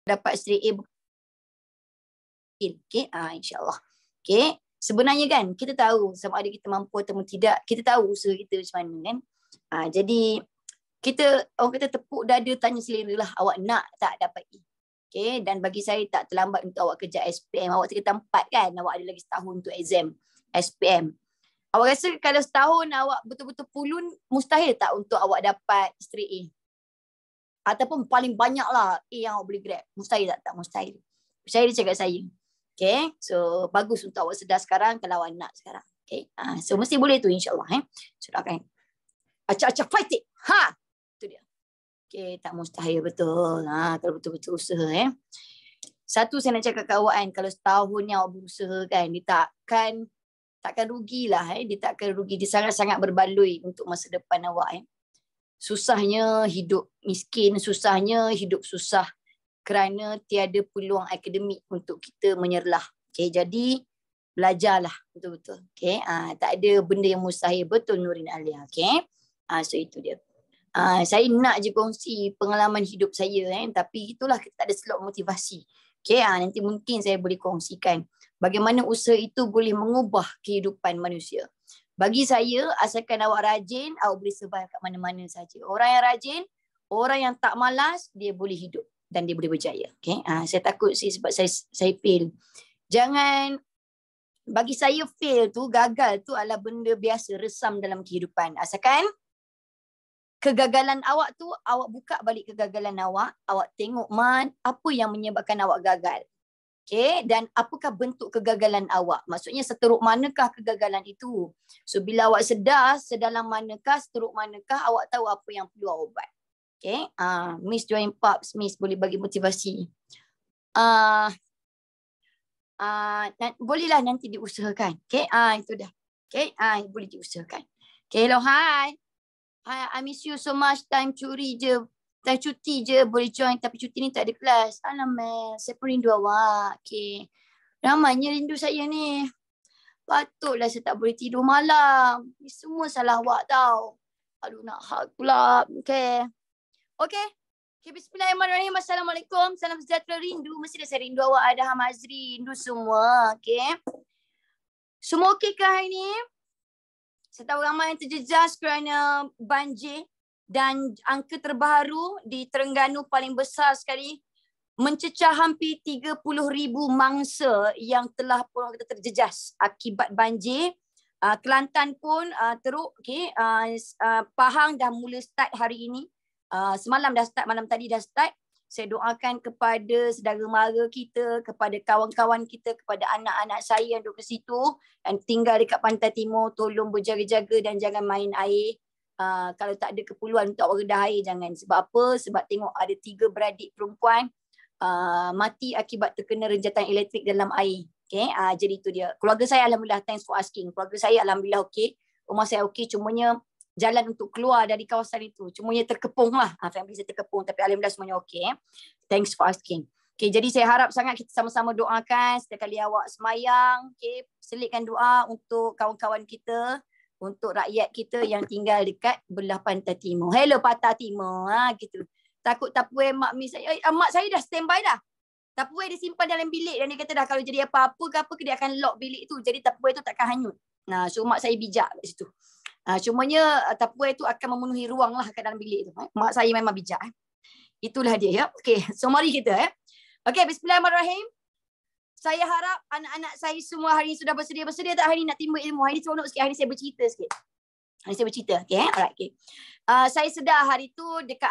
dapat straight A. Okay, insyaAllah. Okay, sebenarnya kan kita tahu sama ada kita mampu atau tidak, kita tahu usaha kita macam mana kan. Jadi kita, orang kata tepuk dada tanya selera lah, awak nak tak dapat A. Okay, dan bagi saya tak terlambat untuk awak kerja SPM. Awak tingkat 4 kan, awak ada lagi setahun untuk exam SPM. Awak rasa kalau setahun awak betul-betul pulun, mustahil tak untuk awak dapat straight A? Ataupun paling banyak lah A yang awak boleh grab? Mustahil tak? Tak mustahil. Percaya dia cakap saya. Okay, so bagus untuk awak sedar sekarang kalau awak nak sekarang. Okay, so mesti boleh tu insyaAllah. So doakan. Acak-acak fight it. Itu dia. Okay, tak mustahil betul. Kalau betul-betul usaha. Satu saya nak cakap kat awak kan, kalau setahun yang awak berusaha kan, dia takkan rugilah. Dia takkan rugi. Dia sangat-sangat berbaloi untuk masa depan awak. Susahnya hidup miskin, susahnya hidup susah kerana tiada peluang akademik untuk kita menyerlah. Okay, jadi belajarlah betul-betul. Okay, tak ada benda yang mustahil. Betul Nurin Alia. Okay, so itu dia. Saya nak je kongsi pengalaman hidup saya. Tapi itulah kita tak ada slot motivasi. Okay, nanti mungkin saya boleh kongsikan bagaimana usaha itu boleh mengubah kehidupan manusia. Bagi saya, asalkan awak rajin, awak boleh survive kat mana-mana saja. Orang yang rajin, orang yang tak malas, dia boleh hidup dan dia boleh berjaya. Okay? Saya takut sebab saya fail. Jangan, bagi saya fail tu, gagal tu adalah benda biasa, resam dalam kehidupan. Asalkan kegagalan awak tu, awak buka balik kegagalan awak tengok apa yang menyebabkan awak gagal. Okay, dan apakah bentuk kegagalan awak? Maksudnya seteruk manakah kegagalan itu? So bila awak sedar sedalam manakah, seteruk manakah, awak tahu apa yang perlu awak buat. Okay, Miss join Pops, Miss boleh bagi motivasi. Bolehlah nanti diusahakan. Okay, itu dah. Okay, boleh diusahakan. Okay, hello, hi. Hi, I miss you so much. Time cuti je boleh join, tapi cuti ni tak ada kelas. Alamak, saya pun rindu awak. Okay. Ramainya rindu saya ni. Patutlah saya tak boleh tidur malam. Ni semua salah awak tau. Aduh, nak hug pula. Okay. Okay, bismillahirrahmanirrahim. Assalamualaikum. Salam sejahtera, rindu. Mesti dah saya rindu awak. Ada Hamazri, rindu semua. Okay. Semua okey ke hari ni? Saya tahu ramai yang terjejas kerana banjir. Dan angka terbaru di Terengganu paling besar sekali, mencecah hampir 30,000 mangsa yang telah pun kita terjejas akibat banjir. Kelantan pun teruk. Okay. Pahang dah mula start hari ini. Semalam dah start, malam tadi dah start. Saya doakan kepada saudara mara kita, kepada kawan-kawan kita, kepada anak-anak saya yang duduk di situ dan tinggal dekat Pantai Timur, tolong berjaga-jaga dan jangan main air. Kalau tak ada keperluan untuk awak redah air, jangan. Sebab apa? Sebab tengok ada 3 beradik perempuan mati akibat terkena renjatan elektrik dalam air. Okay? Jadi itu dia. Keluarga saya alhamdulillah, thanks for asking. Keluarga saya alhamdulillah okey. Rumah saya okey, cumanya jalan untuk keluar dari kawasan itu. Cumanya terkepung lah. Family saya terkepung. Tapi alhamdulillah semuanya okey. Thanks for asking. Okay, jadi saya harap sangat kita sama-sama doakan setiap kali awak semayang. Okay, selitkan doa untuk kawan-kawan kita, untuk rakyat kita yang tinggal dekat belah Pantai Timur. Hello Pantai Timur. Gitu. Takut Tupperware mak mi saya. Mak saya dah standby dah. Tupperware dia simpan dalam bilik dan dia kata dah kalau jadi apa-apa ke apa ke dia akan lock bilik tu. Jadi Tupperware tu takkan hanyut. So mak saya bijak kat situ. Cumanya Tupperware tu akan memenuhi ruang lah kat dalam bilik tu. Mak saya memang bijak. Itulah dia ya. Okay, so mari kita Okay, bismillahirrahmanirrahim. Saya harap anak-anak saya semua hari ini sudah bersedia tak hari ini nak timba ilmu. Hari ini seronok sikit, hari ini saya bercerita sikit. Okay, alright, okay. Saya sedar hari tu dekat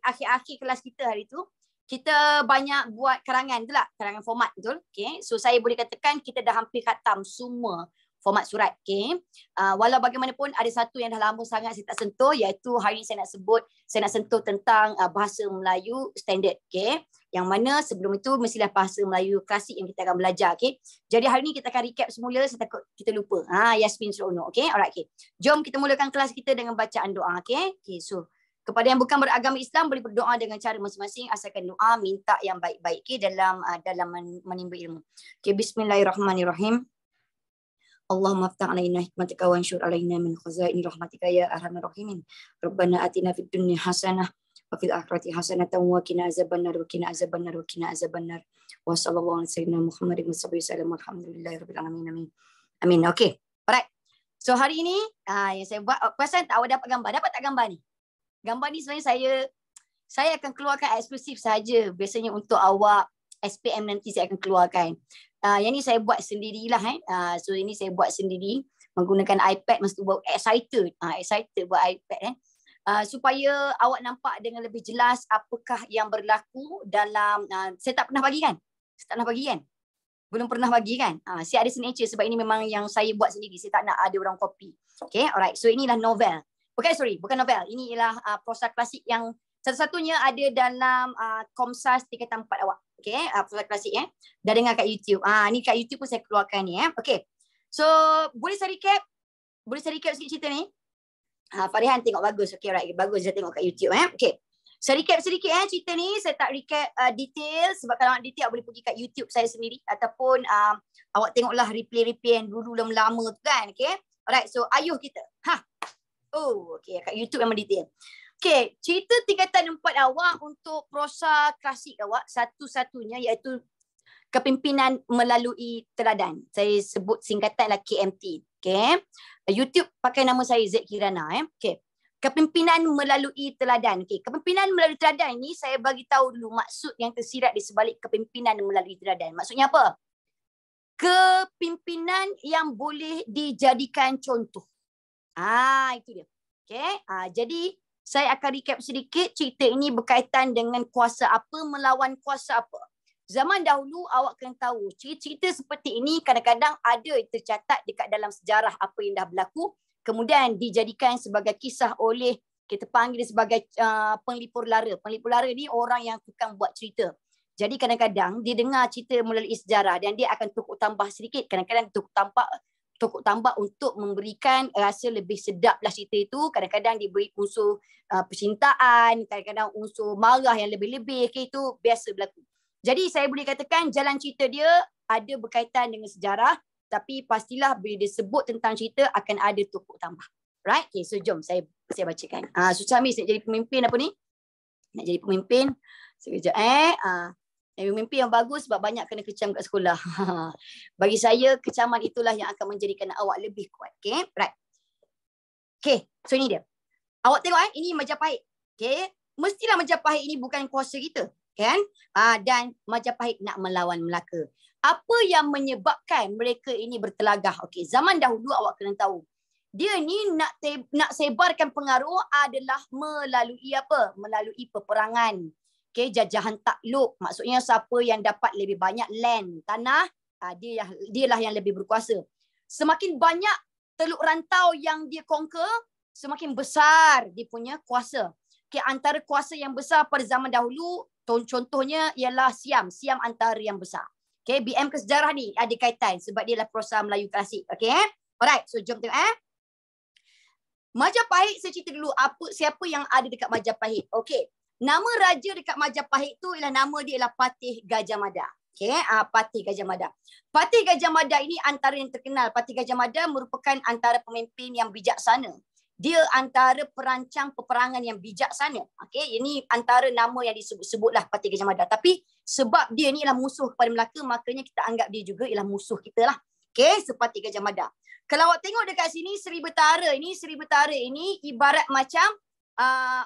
akhir-akhir kelas kita hari tu, kita banyak buat karangan, betul tak? Karangan format, betul? Okay, so saya boleh katakan kita dah hampir khatam semua format surat. Okay. Walau bagaimanapun ada satu yang dah lama sangat saya tak sentuh, iaitu hari ini saya nak sentuh tentang bahasa Melayu standard. Okay. Yang mana sebelum itu mestilah bahasa Melayu klasik yang kita akan belajar. Okay. Jadi hari ini kita akan recap semula, saya takut kita lupa. Yasmin seronok. Okay. Alright. Okay. Jom kita mulakan kelas kita dengan bacaan doa. Okay. Okay. So kepada yang bukan beragama Islam boleh berdoa dengan cara masing-masing, asalkan doa minta yang baik-baik. Okay. Dalam menimba ilmu. Okay. Bismillahirrahmanirrahim. Allahumma aftah alaina hikmatika wa anshur alaina min khazaini rahmatika ya arhamar rahimin. Rabbana atina fid dunya hasanah wa fil akhirati hasanatan wa qina azabannar wa qina azabannar wa qina azabannar. Wa sallallahu alaihi wasallam Muhammadin wasallam alhamdulillahirabbil alamin amin. Amin. Okey. Alright. So hari ini yang saya buat, perasan tak awak dapat gambar? Dapat tak gambar ni? Gambar ni sebenarnya saya akan keluarkan eksklusif saja. Biasanya untuk awak SPM nanti saya akan keluarkan. Yang ni saya buat sendirilah. So ini saya buat sendiri menggunakan iPad. Mesti buat excited. Excited buat iPad. Supaya awak nampak dengan lebih jelas apakah yang berlaku dalam, saya tak pernah bagi kan? Saya tak pernah bagi kan? Belum pernah bagi kan? Saya ada signature sebab ini memang yang saya buat sendiri. Saya tak nak ada orang copy. Okay, alright. So inilah novel. Bukan novel. Ini ialah prosa klasik yang satu-satunya ada dalam Komsas tingkatan 4 awak. Okay, prosa klasik Dah dengar kat YouTube. Ni kat YouTube pun saya keluarkan ni Okay. So, boleh saya recap? Boleh saya recap sikit cerita ni? Farihan tengok bagus. Okay, right. Bagus dia tengok kat YouTube. Okay. Saya recap sedikit cerita ni. Saya tak recap detail sebab kalau nak detail boleh pergi kat YouTube saya sendiri ataupun awak tengoklah replay-replay yang dulu lama tu kan. Okay. Alright. So ayuh kita. Okay. Kat YouTube memang detail. Okay. Cerita tingkatan 4 awak untuk prosa klasik awak satu-satunya iaitu kepimpinan melalui teladan. Saya sebut singkatanlah KMT. Okay. YouTube pakai nama saya Z Kirana. Okay. Kepimpinan melalui teladan. Okay. Kepimpinan melalui teladan ni saya bagi tahu dulu maksud yang tersirat di sebalik kepimpinan melalui teladan. Maksudnya apa? Kepimpinan yang boleh dijadikan contoh. Itu dia. Okay. Jadi saya akan recap sedikit. Cerita ini berkaitan dengan kuasa apa melawan kuasa apa. Zaman dahulu awak kena tahu cerita seperti ini kadang-kadang ada tercatat dekat dalam sejarah apa yang dah berlaku. Kemudian dijadikan sebagai kisah oleh, kita panggil sebagai penglipur lara. Penglipur lara ni orang yang tukang buat cerita. Jadi kadang-kadang dia dengar cerita melalui sejarah dan dia akan tukuk tambah sedikit. Kadang-kadang tukuk tambah untuk memberikan rasa lebih sedap lah cerita itu. Kadang-kadang diberi unsur percintaan, kadang-kadang unsur marah yang lebih-lebih. Itu biasa berlaku. Jadi saya boleh katakan jalan cerita dia ada berkaitan dengan sejarah. Tapi pastilah bila dia sebut tentang cerita akan ada tukuk tambah. Right? Okay, so jom saya bacakan. Susah Miss nak jadi pemimpin apa ni? Nak jadi pemimpin. Sekejap pemimpin yang bagus sebab banyak kena kecam kat sekolah. Bagi saya kecaman itulah yang akan menjadikan awak lebih kuat. Okay, right. Okay, so ini dia. Awak tengok ini Majapahit. Okay, mestilah Majapahit ini bukan kuasa kita. Kan? Dan Majapahit nak melawan Melaka. Apa yang menyebabkan mereka ini bertelagah? Okey, zaman dahulu awak kena tahu. Dia ni nak sebarkan pengaruh adalah melalui apa? Melalui peperangan. Okey, jajahan takluk. Maksudnya siapa yang dapat lebih banyak land, tanah, dialah yang lebih berkuasa. Semakin banyak teluk rantau yang dia conquer, semakin besar dia punya kuasa. Okey, antara kuasa yang besar pada zaman dahulu, contohnya ialah Siam antara yang besar. Okay, BM ke sejarah ni ada kaitan sebab dia adalah prosa Melayu klasik. Okay, alright. So jom tengok Majapahit saya cerita dulu siapa yang ada dekat Majapahit. Okay, nama raja dekat Majapahit tu ialah nama dia ialah Patih Gajah Mada. Okay, Patih Gajah Mada. Patih Gajah Mada ini antara yang terkenal. Patih Gajah Mada merupakan antara pemimpin yang bijaksana. Dia antara perancang peperangan yang bijaksana. Okay, ini antara nama yang disebut-sebutlah Patih Gajah Mada. Tapi sebab dia ni ialah musuh kepada Melaka, makanya kita anggap dia juga ialah musuh kita lah. Okay, Patih Gajah Mada. Kalau awak tengok dekat sini, Seri Betara ini ibarat macam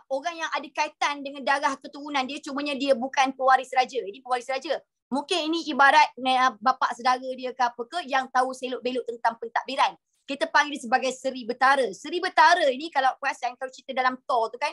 orang yang ada kaitan dengan darah keturunan dia, cumanya dia bukan pewaris raja. Ini pewaris raja. Mungkin ini ibarat bapa saudara dia ke apa ke yang tahu selok-belok tentang pentadbiran. Kita panggil dia sebagai Seri Betara. Seri Betara ini kalau perasan kalau cerita dalam Thor tu kan,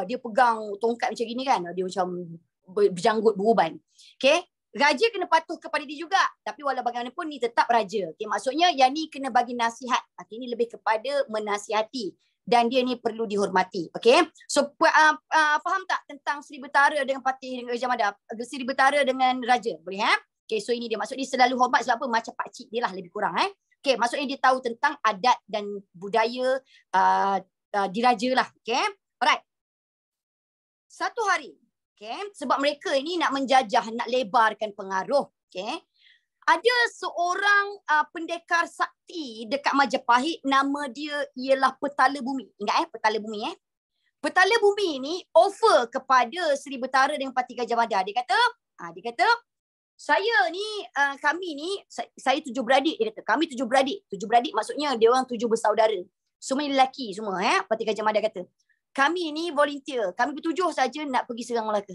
dia pegang tongkat macam gini kan, dia macam berjanggut beruban. Okay, raja kena patuh kepada dia juga. Tapi walau bagaimanapun ni tetap raja. Okay, maksudnya yang ni kena bagi nasihat. Okay, ini lebih kepada menasihati. Dan dia ni perlu dihormati. Okay, so faham tak tentang Seri Betara dengan Patih dengan Gajah Mada? Seri Betara dengan raja, boleh Okay, so ini dia. Maksud dia selalu hormat sebab apa? Macam pakcik dia lah lebih kurang Okay, maksudnya dia tahu tentang adat dan budaya diraja lah. Okay, alright. Satu hari, okay, sebab mereka ini nak menjajah, nak lebarkan pengaruh. Okay, ada seorang pendekar sakti dekat Majapahit, nama dia ialah Petala Bumi. Ingat Petala Bumi Petala Bumi ni offer kepada Seri Betara dengan Parti Gajah Mada. Dia kata, saya ni, kami ni, saya 7 beradik. Dia kata, kami 7 beradik. 7 beradik maksudnya dia orang 7 bersaudara. Semua lelaki semua. Parti Gajah Mada kata, kami ni volunteer. Kami bertujuh saja nak pergi serang Melaka.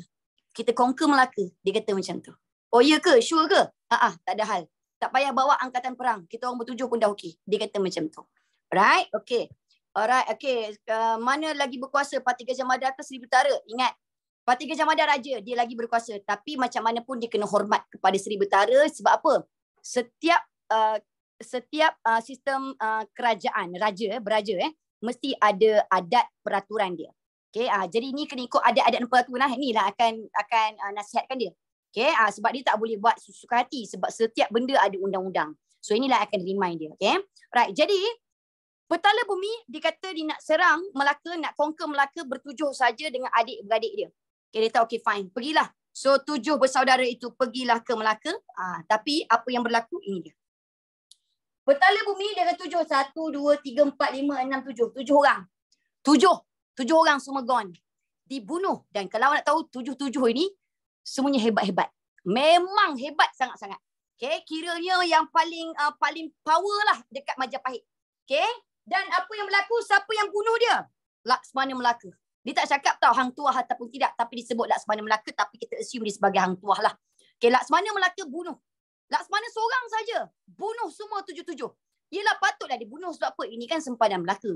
Kita conquer Melaka. Dia kata macam tu. Oh ya ke? Sure ke? Tak ada hal. Tak payah bawa angkatan perang. Kita orang bertujuh pun dah okey. Dia kata macam tu. Right? Okay. Alright, okay. Mana lagi berkuasa, Parti Gajah Mada ke Seri Betara? Ingat, Parti Gajah Mada raja, dia lagi berkuasa. Tapi macam mana pun dia kena hormat kepada Seri Betara. Sebab apa? Setiap sistem kerajaan, beraja, mesti ada adat peraturan dia. Okay, jadi ni kena ikut adat-adat dan peraturan. Inilah akan nasihatkan dia. Okay, sebab dia tak boleh buat suka hati. Sebab setiap benda ada undang-undang. So inilah akan remind dia. Okay, right. Jadi, Petala Bumi dikata dia nak serang Melaka, nak conquer Melaka bertujuh saja dengan adik-beradik dia. Okay, dia tahu, okay fine, pergilah. So 7 bersaudara itu pergilah ke Melaka. Tapi apa yang berlaku, ini dia. Petala Bumi dia kata 7, 1, 2, 3, 4, 5, 6, 7. 7 orang. 7 orang semua gone. Dibunuh. Dan kalau nak tahu 7 ini, semuanya hebat-hebat. Memang hebat sangat-sangat. Okay, kiranya yang paling power lah dekat Majapahit. Okay. Dan apa yang berlaku? Siapa yang bunuh dia? Laksmana Melaka. Dia tak cakap tahu Hang Tuah ataupun tidak. Tapi disebut Laksmana Melaka. Tapi kita assume dia sebagai Hang Tuah lah. Okay, Laksmana Melaka bunuh. Laksmana seorang saja. Bunuh semua 7. Yelah, patutlah dibunuh. Sebab apa? Ini kan sempadan Melaka.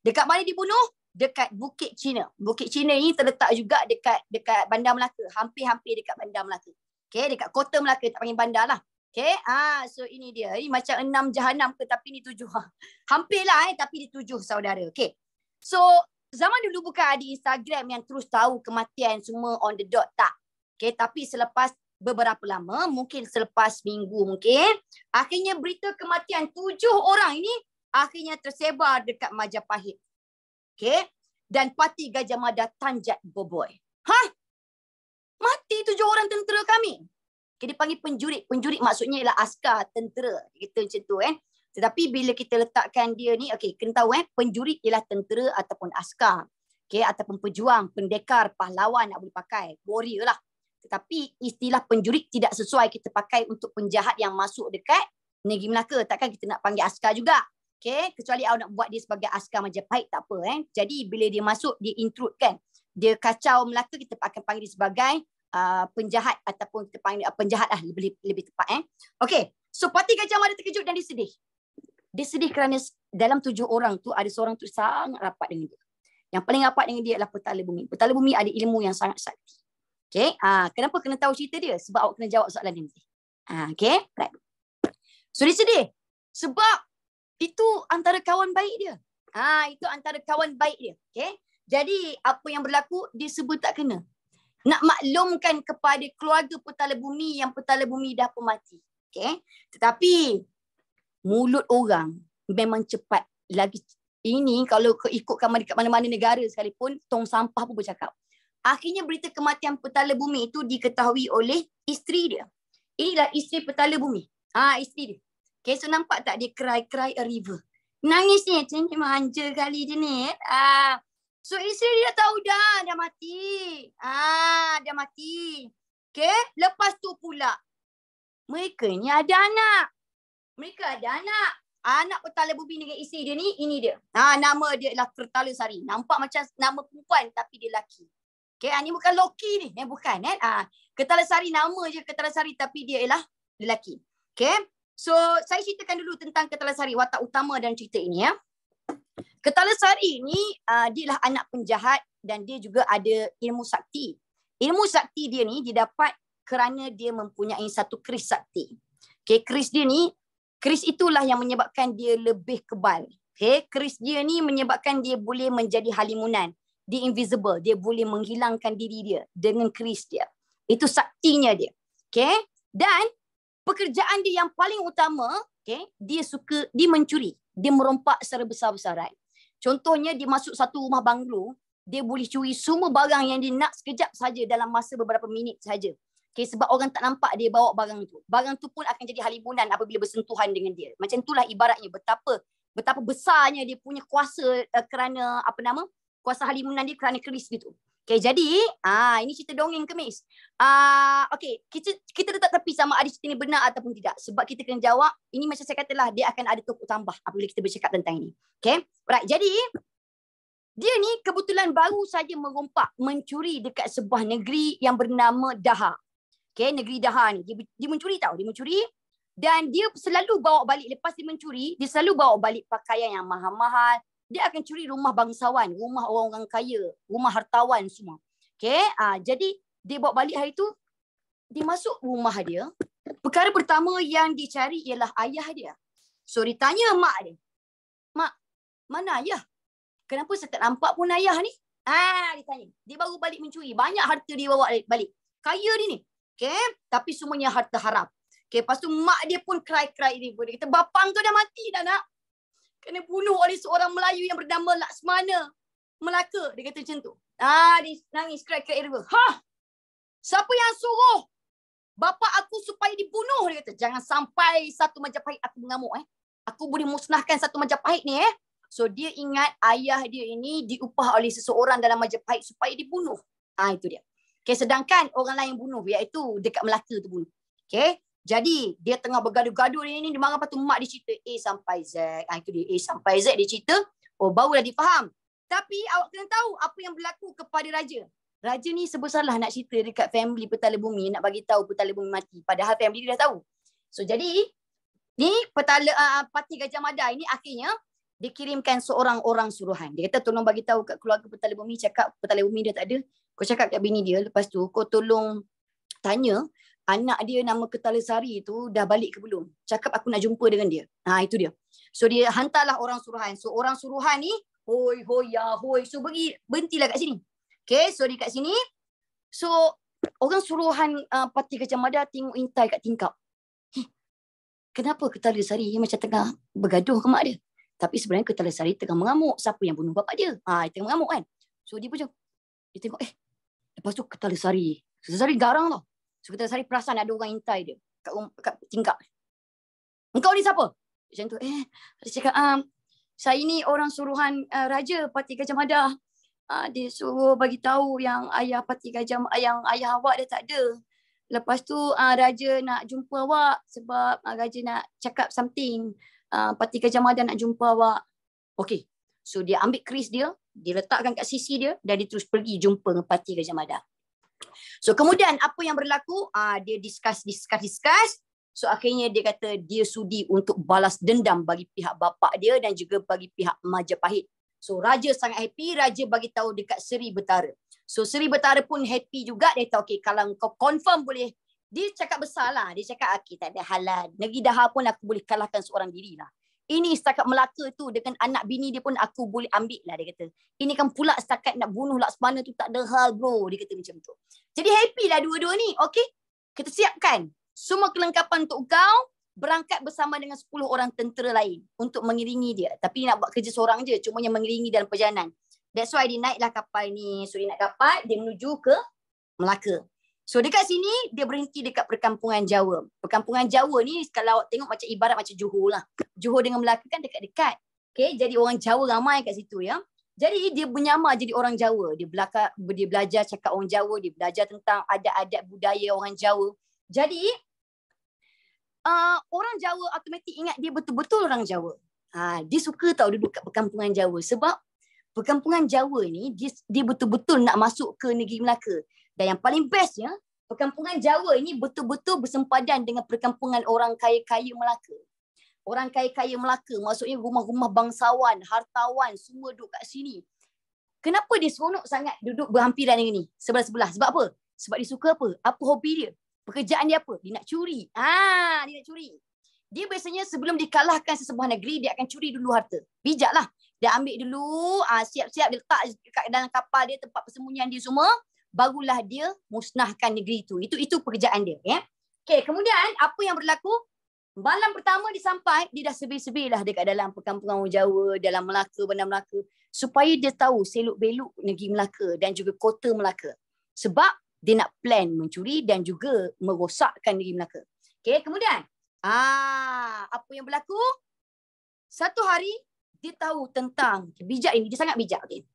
Dekat mana dibunuh? Dekat Bukit Cina. Bukit Cina ini terletak juga dekat Bandar Melaka. Hampir-hampir dekat Bandar Melaka. Okay, dekat kota Melaka. Tak panggil bandar lah. Okay, so ini dia. Ini macam 6 jahanam ke, tapi ni 7. Hampirlah tapi di 7 saudara. Okay. So, zaman dulu bukan ada Instagram yang terus tahu kematian semua on the dot, tak. Okay, tapi selepas beberapa lama, mungkin selepas minggu mungkin, akhirnya berita kematian 7 orang ini akhirnya tersebar dekat Majapahit. Okay. Dan Parti Gajah Mada tanjat boboi. Mati 7 orang tentera kami. Dia dipanggil penjurit. Penjurit maksudnya ialah askar, tentera. Kita macam tu Tetapi bila kita letakkan dia ni, kena tahu penjurit ialah tentera ataupun askar. Ataupun pejuang, pendekar, pahlawan nak boleh pakai. Warrior lah. Tetapi istilah penjurit tidak sesuai kita pakai untuk penjahat yang masuk dekat negeri Melaka. Takkan kita nak panggil askar juga. Kecuali awak nak buat dia sebagai askar Majapahit, tak apa. Jadi bila dia masuk, dia intrude kan. Dia kacau Melaka, kita akan panggil dia sebagai penjahat ataupun kita panggil penjahat lah lebih tepat. Okey, so Parti Gajah Mada terkejut dan dia sedih. Dia sedih kerana dalam 7 orang tu ada seorang tu sangat rapat dengan dia. Yang paling rapat dengan dia adalah Petala Bumi. Petala Bumi ada ilmu yang sangat sakti. Okey, kenapa kena tahu cerita dia? Sebab awak kena jawab soalan dia nanti. Okey, right. So dia sedih sebab itu antara kawan baik dia. Itu antara kawan baik dia. Okey. Jadi apa yang berlaku dia sebut tak kena. Nak maklumkan kepada keluarga Petala Bumi yang Petala Bumi dah pun mati. Okay? Tetapi mulut orang memang cepat. Lagi ini kalau ikutkan dekat mana-mana negara sekalipun, tong sampah pun bercakap. Akhirnya berita kematian Petala Bumi itu diketahui oleh isteri dia. Inilah isteri Petala Bumi. Isteri dia. Okay, so nampak tak dia cry a river. Nangis ni, macam manja kali dia ni. So isteri dia tahu dah mati. Dah mati. Okay. Lepas tu pula. Mereka ni ada anak. Anak Petala Bumi dengan isteri dia ni, ini dia. Nama dia ialah Kertala Sari. Nampak macam nama perempuan tapi dia lelaki. Okay. Ni bukan Loki ni. Bukan. Kertala Sari nama je Kertala Sari tapi dia ialah lelaki. Okay. So saya ceritakan dulu tentang Kertala Sari. Watak utama dalam cerita ini Kertala Sari ni dia lah anak penjahat dan dia juga ada ilmu sakti. Ilmu sakti dia ni didapat kerana dia mempunyai satu keris sakti. Okay, keris dia ni, keris itulah yang menyebabkan dia lebih kebal. Okay, keris dia ni menyebabkan dia boleh menjadi halimunan. Dia invisible, dia boleh menghilangkan diri dia dengan keris dia. Itu saktinya dia. Okay, dan pekerjaan dia yang paling utama, dia mencuri. Dia merompak secara besar-besaran. Contohnya dia masuk satu rumah banglo, dia boleh curi semua barang yang dia nak sekejap saja dalam masa beberapa minit saja. Sebab orang tak nampak dia bawa barang tu. Barang tu pun akan jadi halimunan apabila bersentuhan dengan dia. Macam itulah ibaratnya betapa besarnya dia punya kuasa kerana kuasa halimunan dia kerana keris gitu. Okay, jadi ini cerita dongeng kemis. Okay, kita letak tepi sama ada cerita ni benar ataupun tidak. Sebab kita kena jawab, ini macam saya katalah, dia akan ada topik tambah apabila kita bercakap tentang ini. Okay, right. Jadi, dia ni kebetulan baru saja merompak mencuri dekat sebuah negeri yang bernama Daha. Okay, negeri Daha ni. Dia mencuri tau, dia mencuri. Dan dia selalu bawa balik, lepas dia mencuri, dia selalu bawa balik pakaian yang mahal-mahal. Dia akan curi rumah bangsawan, rumah orang-orang kaya, rumah hartawan semua. Okay, jadi dia bawa balik hari tu, dia masuk rumah dia. Perkara pertama yang dicari ialah ayah dia. So dia tanya mak dia, "Mak, mana ayah? Kenapa saya tak nampak pun ayah ni?" Dia tanya. Dia baru balik mencuri. Banyak harta dia bawa balik. Kaya dia ni. Okay, tapi semuanya harta haram. Okay, lepas tu mak dia pun cry ni. Dia kata, "Bapang tu dah mati dah nak. Kena bunuh oleh seorang Melayu yang bernama Laksmana Melaka." Dia kata macam tu. Dia nangis, cry dia. Siapa yang suruh bapa aku supaya dibunuh? Dia kata, "Jangan sampai satu Majapahit aku mengamuk. Aku boleh musnahkan satu Majapahit ni. So dia ingat ayah dia ini diupah oleh seseorang dalam Majapahit supaya dibunuh. Itu dia. Okay, sedangkan orang lain bunuh, iaitu dekat Melaka tu bunuh. Okay. Jadi, dia tengah bergaduh-gaduh ni, dia marah, lepas tu mak dia cerita A sampai Z. Itu dia, A sampai Z dia cerita. Barulah dia faham. Tapi awak kena tahu apa yang berlaku kepada raja. Raja ni sebesarlah nak cerita dekat family Petala Bumi, nak bagi tahu Petala Bumi mati. Padahal family dia dah tahu. So, jadi, ni Parti Gajah Mada ini akhirnya dikirimkan seorang orang suruhan. Dia kata, "Tolong bagi tahu kat keluarga Petala Bumi, cakap Petala Bumi dia tak ada. Kau cakap kat bini dia, lepas tu kau tolong tanya, anak dia nama Ketalasari tu dah balik ke belum? Cakap aku nak jumpa dengan dia." Itu dia. So dia hantarlah orang suruhan. So orang suruhan ni, hoi. So berhentilah kat sini. Okay, so dekat sini. So orang suruhan Parti Gajah Mada tengok intai kat tingkap. Kenapa Ketalasari macam tengah bergaduh ke mak dia? Tapi sebenarnya Ketalasari tengah mengamuk. Siapa yang bunuh bapak dia? Dia tengah mengamuk kan. So dia pun macam, dia tengok, lepas tu Ketalasari garang tau. So Ketalasari perasan ada orang intai dia kat tingkap. "Engkau ni siapa?" Macam tu. Dia cakap, "Saya ni orang suruhan Raja Parti Gajah Mada. Dia suruh bagi tahu yang ayah ayah awak dah tak ada. Lepas tu Raja nak jumpa awak sebab Raja nak cakap something. Parti Gajah Mada nak jumpa awak." Okey. So dia ambil keris dia letakkan kat sisi dia dan dia terus pergi jumpa dengan Parti Gajah Mada. So kemudian apa yang berlaku? Dia discuss. So akhirnya dia kata dia sudi untuk balas dendam bagi pihak bapa dia dan juga bagi pihak Majapahit. So raja sangat happy, raja bagi tahu dekat Seri Betara. So Seri Betara pun happy juga, dia kata, "Okey, kalau kau confirm boleh." Dia cakap besar lah, dia cakap, "Okey, tak ada halal. Negeri Daha pun aku boleh kalahkan seorang diri lah. Ini setakat Melaka tu dengan anak bini dia pun aku boleh ambil lah," dia kata. "Ini kan pula setakat nak bunuh Laksmana tu tak ada hal bro," dia kata macam tu. Jadi happy lah dua-dua ni. Okey, kita siapkan semua kelengkapan untuk kau berangkat bersama dengan 10 orang tentera lain untuk mengiringi dia. Tapi nak buat kerja seorang je, cuma yang mengiringi dalam perjalanan. That's why dia naiklah kapal ni. So dia naik kapal, dia menuju ke Melaka. So dekat sini dia berhenti dekat perkampungan Jawa. Perkampungan Jawa ni kalau awak tengok macam ibarat macam Johor lah. Johor dengan Melaka kan dekat-dekat. Okay, jadi orang Jawa ramai kat situ ya. Jadi dia menyamar jadi orang Jawa. Dia belajar cakap orang Jawa, dia belajar tentang adat-adat budaya orang Jawa. Jadi orang Jawa automatik ingat dia betul-betul orang Jawa. Dia suka tau duduk kat perkampungan Jawa sebab perkampungan Jawa ni dia betul-betul nak masuk ke negeri Melaka. Dan yang paling bestnya, perkampungan Jawa ini betul-betul bersempadan dengan perkampungan orang kaya-kaya Melaka. Orang kaya-kaya Melaka, maksudnya rumah-rumah bangsawan, hartawan, semua duduk kat sini. Kenapa dia seronok sangat duduk berhampiran dengan ni? Sebelah-sebelah. Sebab apa? Sebab dia suka apa? Apa hobi dia? Pekerjaan dia apa? Dia nak curi. Dia nak curi. Dia biasanya sebelum dikalahkan sesebuah negeri, dia akan curi dulu harta. Bijaklah. Dia ambil dulu, siap-siap dia letak dalam kapal dia, tempat persembunyian dia semua. Barulah dia musnahkan negeri itu. Itu pekerjaan dia. Ya? Okay, kemudian apa yang berlaku? Malam pertama dia sampai, dia dah sebir-sebir lah dekat dalam perkampungan orang Jawa, dalam Melaka, Bandar Melaka. Supaya dia tahu selok-belok negeri Melaka dan juga kota Melaka. Sebab dia nak plan mencuri dan juga merosakkan negeri Melaka. Okay, kemudian apa yang berlaku? Satu hari dia tahu tentang bijak ini, dia sangat bijak. Okay.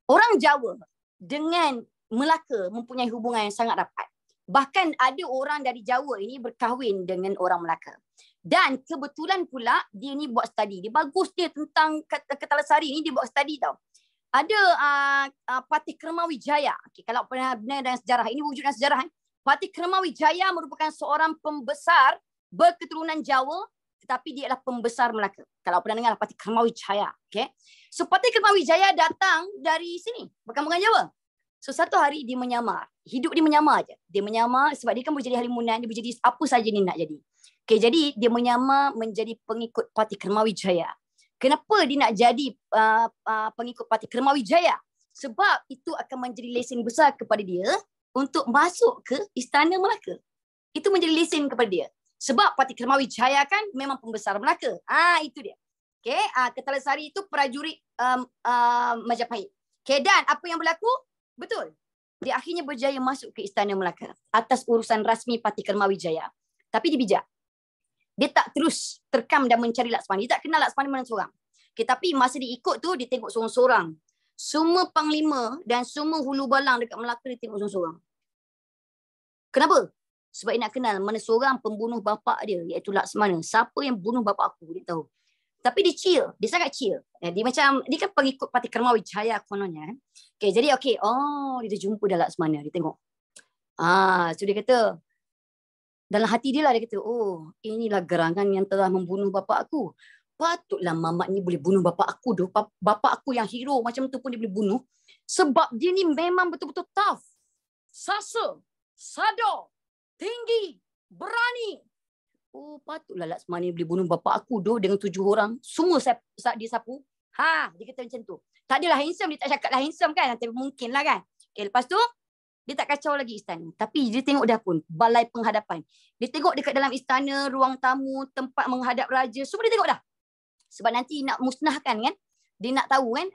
Orang Jawa dengan Melaka mempunyai hubungan yang sangat rapat. Bahkan ada orang dari Jawa ini berkahwin dengan orang Melaka. Dan kebetulan pula dia ni buat study. Dia bagus dia tentang Ketalasari ni, dia buat study tau. Ada Patih Kermawijaya. Okay, kalau pernah benar dalam sejarah, ini wujud dalam sejarah. Patih Kermawijaya merupakan seorang pembesar berketurunan Jawa, tetapi dia adalah pembesar Melaka. Kalau pernah dengar Patih Kermawijaya. Okay. So Patih Kermawijaya datang dari sini, bukan Jawa. So satu hari dia menyamar. Hidup dia menyamar je. Dia menyamar sebab dia kan boleh jadi halimunan, dia boleh jadi apa saja dia nak jadi. Okay, jadi dia menyamar menjadi pengikut Patih Kermawijaya. Kenapa dia nak jadi pengikut Patih Kermawijaya? Sebab itu akan menjadi lesen besar kepada dia untuk masuk ke Istana Melaka. Itu menjadi lesen kepada dia. Sebab Patih Kermawijaya kan memang pembesar Melaka. Itu dia. Okay, Ketalasari itu prajurit Majapahit. Okay, dan apa yang berlaku? Betul. Dia akhirnya berjaya masuk ke Istana Melaka atas urusan rasmi Patih Kermawijaya. Tapi dia bijak. Dia tak terus terkam dan mencari Laksmana. Dia tak kenal Laksmana mana seorang. Okay, tapi masa dia ikut tu, dia tengok seorang-seorang. Semua panglima dan semua hulu balang dekat Melaka dia tengok seorang-seorang. Kenapa? Sebab dia nak kenal mana seorang pembunuh bapa dia, iaitu Laksmana. Siapa yang bunuh bapa aku, dia tahu. Tapi dia chill. Dia sangat chill. Dia macam, dia kan pengikut Patih Kermawijaya kononnya. Okay, jadi dia dah jumpa dah Laksmana. Dia tengok. So dia kata, dalam hati dia lah dia kata, oh inilah gerangan yang telah membunuh bapa aku. Patutlah mamat ni boleh bunuh bapa aku doh. Bapa aku yang hero macam tu pun dia boleh bunuh. Sebab dia ni memang betul-betul tough. Sasa, sadar, tinggi, berani. Oh patutlah Laksmana ni boleh bunuh bapa aku doh dengan 7 orang. Semua dia sapu. Dia kata macam tu. Tak adalah handsome, dia tak cakap lah handsome kan. Tapi mungkin lah kan. Okay, lepas tu, dia tak kacau lagi istana. Tapi dia tengok dah pun balai penghadapan. Dia tengok dekat dalam istana, ruang tamu, tempat menghadap raja. Semua dia tengok dah. Sebab nanti nak musnahkan kan. Dia nak tahu kan.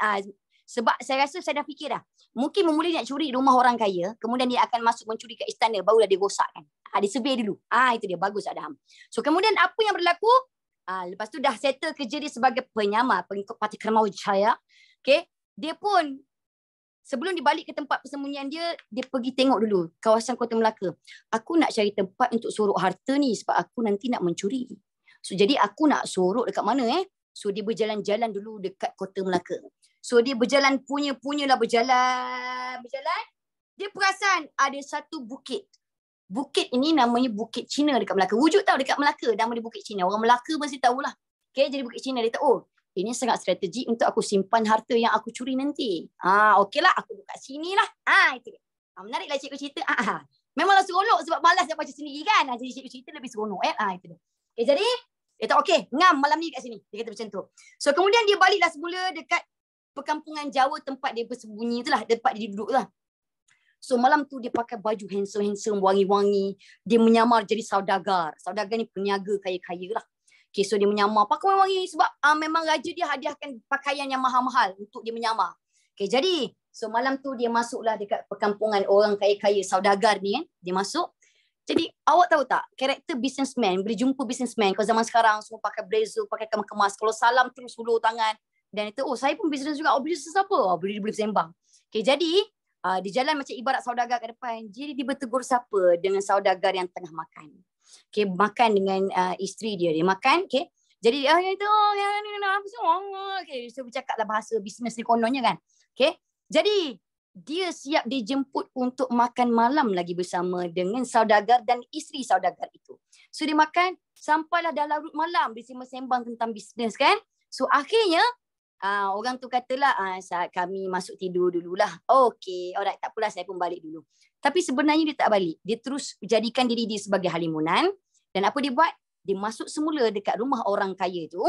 Sebab saya rasa saya dah fikir dah. Mungkin memulai nak curi rumah orang kaya. Kemudian dia akan masuk mencuri kat istana. Barulah dia rosak kan. Dia survey dulu. Itu dia. Bagus Adham. So kemudian apa yang berlaku? Lepas tu dah settle kerja dia sebagai penyamar. Pengikut Patih Kermawijaya. Okay. Dia pun sebelum dia balik ke tempat persembunyian dia, dia pergi tengok dulu kawasan Kota Melaka. Aku nak cari tempat untuk sorok harta ni sebab aku nanti nak mencuri. So jadi aku nak sorok dekat mana So dia berjalan-jalan dulu dekat Kota Melaka. So dia berjalan punyalah berjalan. Dia perasan ada satu bukit. Bukit ini namanya Bukit Cina dekat Melaka. Wujud tahu dekat Melaka nama dia Bukit Cina. Orang Melaka mesti tahulah. Okay, jadi Bukit Cina dia tahu. Ini sangat strategi untuk aku simpan harta yang aku curi nanti. Okeylah, aku buka sini lah. Itu dia. Menariklah cikgu cerita. Memanglah seronok sebab malas nak baca sendiri kan. Jadi cikgu cerita lebih seronok. Itu dia. Okay, jadi, dia kata, okey, ngam malam ni kat sini. Dia kata macam tu. So, kemudian dia baliklah semula dekat perkampungan Jawa tempat dia bersembunyi tu lah. Tempat dia duduk lah. So, malam tu dia pakai baju handsome-handsome, wangi-wangi. Dia menyamar jadi saudagar. Saudagar ni peniaga kaya-kaya lah. Okay, so dia menyamar pakai wangi sebab memang raja dia hadiahkan pakaian yang mahal-mahal untuk dia menyamar. Okay, jadi so malam tu dia masuklah dekat perkampungan orang kaya-kaya saudagar ni kan. Dia masuk. Jadi awak tahu tak karakter businessman, boleh jumpa businessman kalau zaman sekarang semua pakai blazer, pakai kemas-kemas. Kalau salam terus hulur tangan. Dan itu, saya pun business juga. Business apa? Boleh sembang. Okay, jadi dia jalan macam ibarat saudagar ke depan. Jadi dia bertegur sapa dengan saudagar yang tengah makan. Okay, makan dengan isteri dia. Dia makan, okay. Jadi dia kata, apa semua? Okay, so bercakaplah bahasa bisnes ni kononnya kan. Okay, jadi dia siap dijemput untuk makan malam lagi bersama dengan saudagar dan isteri saudagar itu. So dia makan, sampailah dah larut malam. Dia sembang tentang bisnes kan. So akhirnya, orang tu katalah, saat kami masuk tidur dululah. Okay, alright, tak apalah, saya pun balik dulu. Tapi sebenarnya dia tak balik. Dia terus jadikan diri dia sebagai halimunan. Dan apa dia buat? Dia masuk semula dekat rumah orang kaya tu.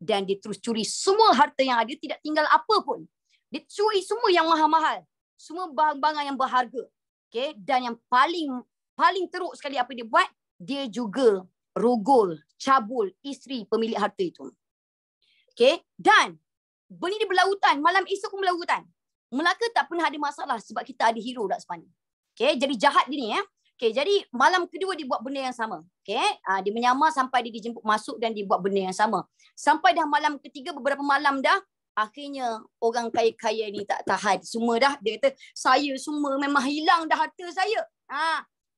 Dan dia terus curi semua harta yang ada. Tidak tinggal apa pun. Dia curi semua yang mahal-mahal. Semua barang-barang yang berharga. Okay? Dan yang paling teruk sekali apa dia buat? Dia juga rogol, cabul isteri pemilik harta itu. Okay? Dan benda dia berlautan. Malam esok pun berlautan. Melaka tak pernah ada masalah sebab kita ada hero Laksmana. Okay, jadi jahat dia ni Okay, jadi malam kedua dia buat benda yang sama. Okay, dia menyamar sampai dia dijemput masuk dan dia buat benda yang sama. Sampai dah malam ketiga, beberapa malam dah, Akhirnya orang kaya-kaya ni tak tahan. Semua dah. Dia kata, saya semua memang hilang dah harta saya.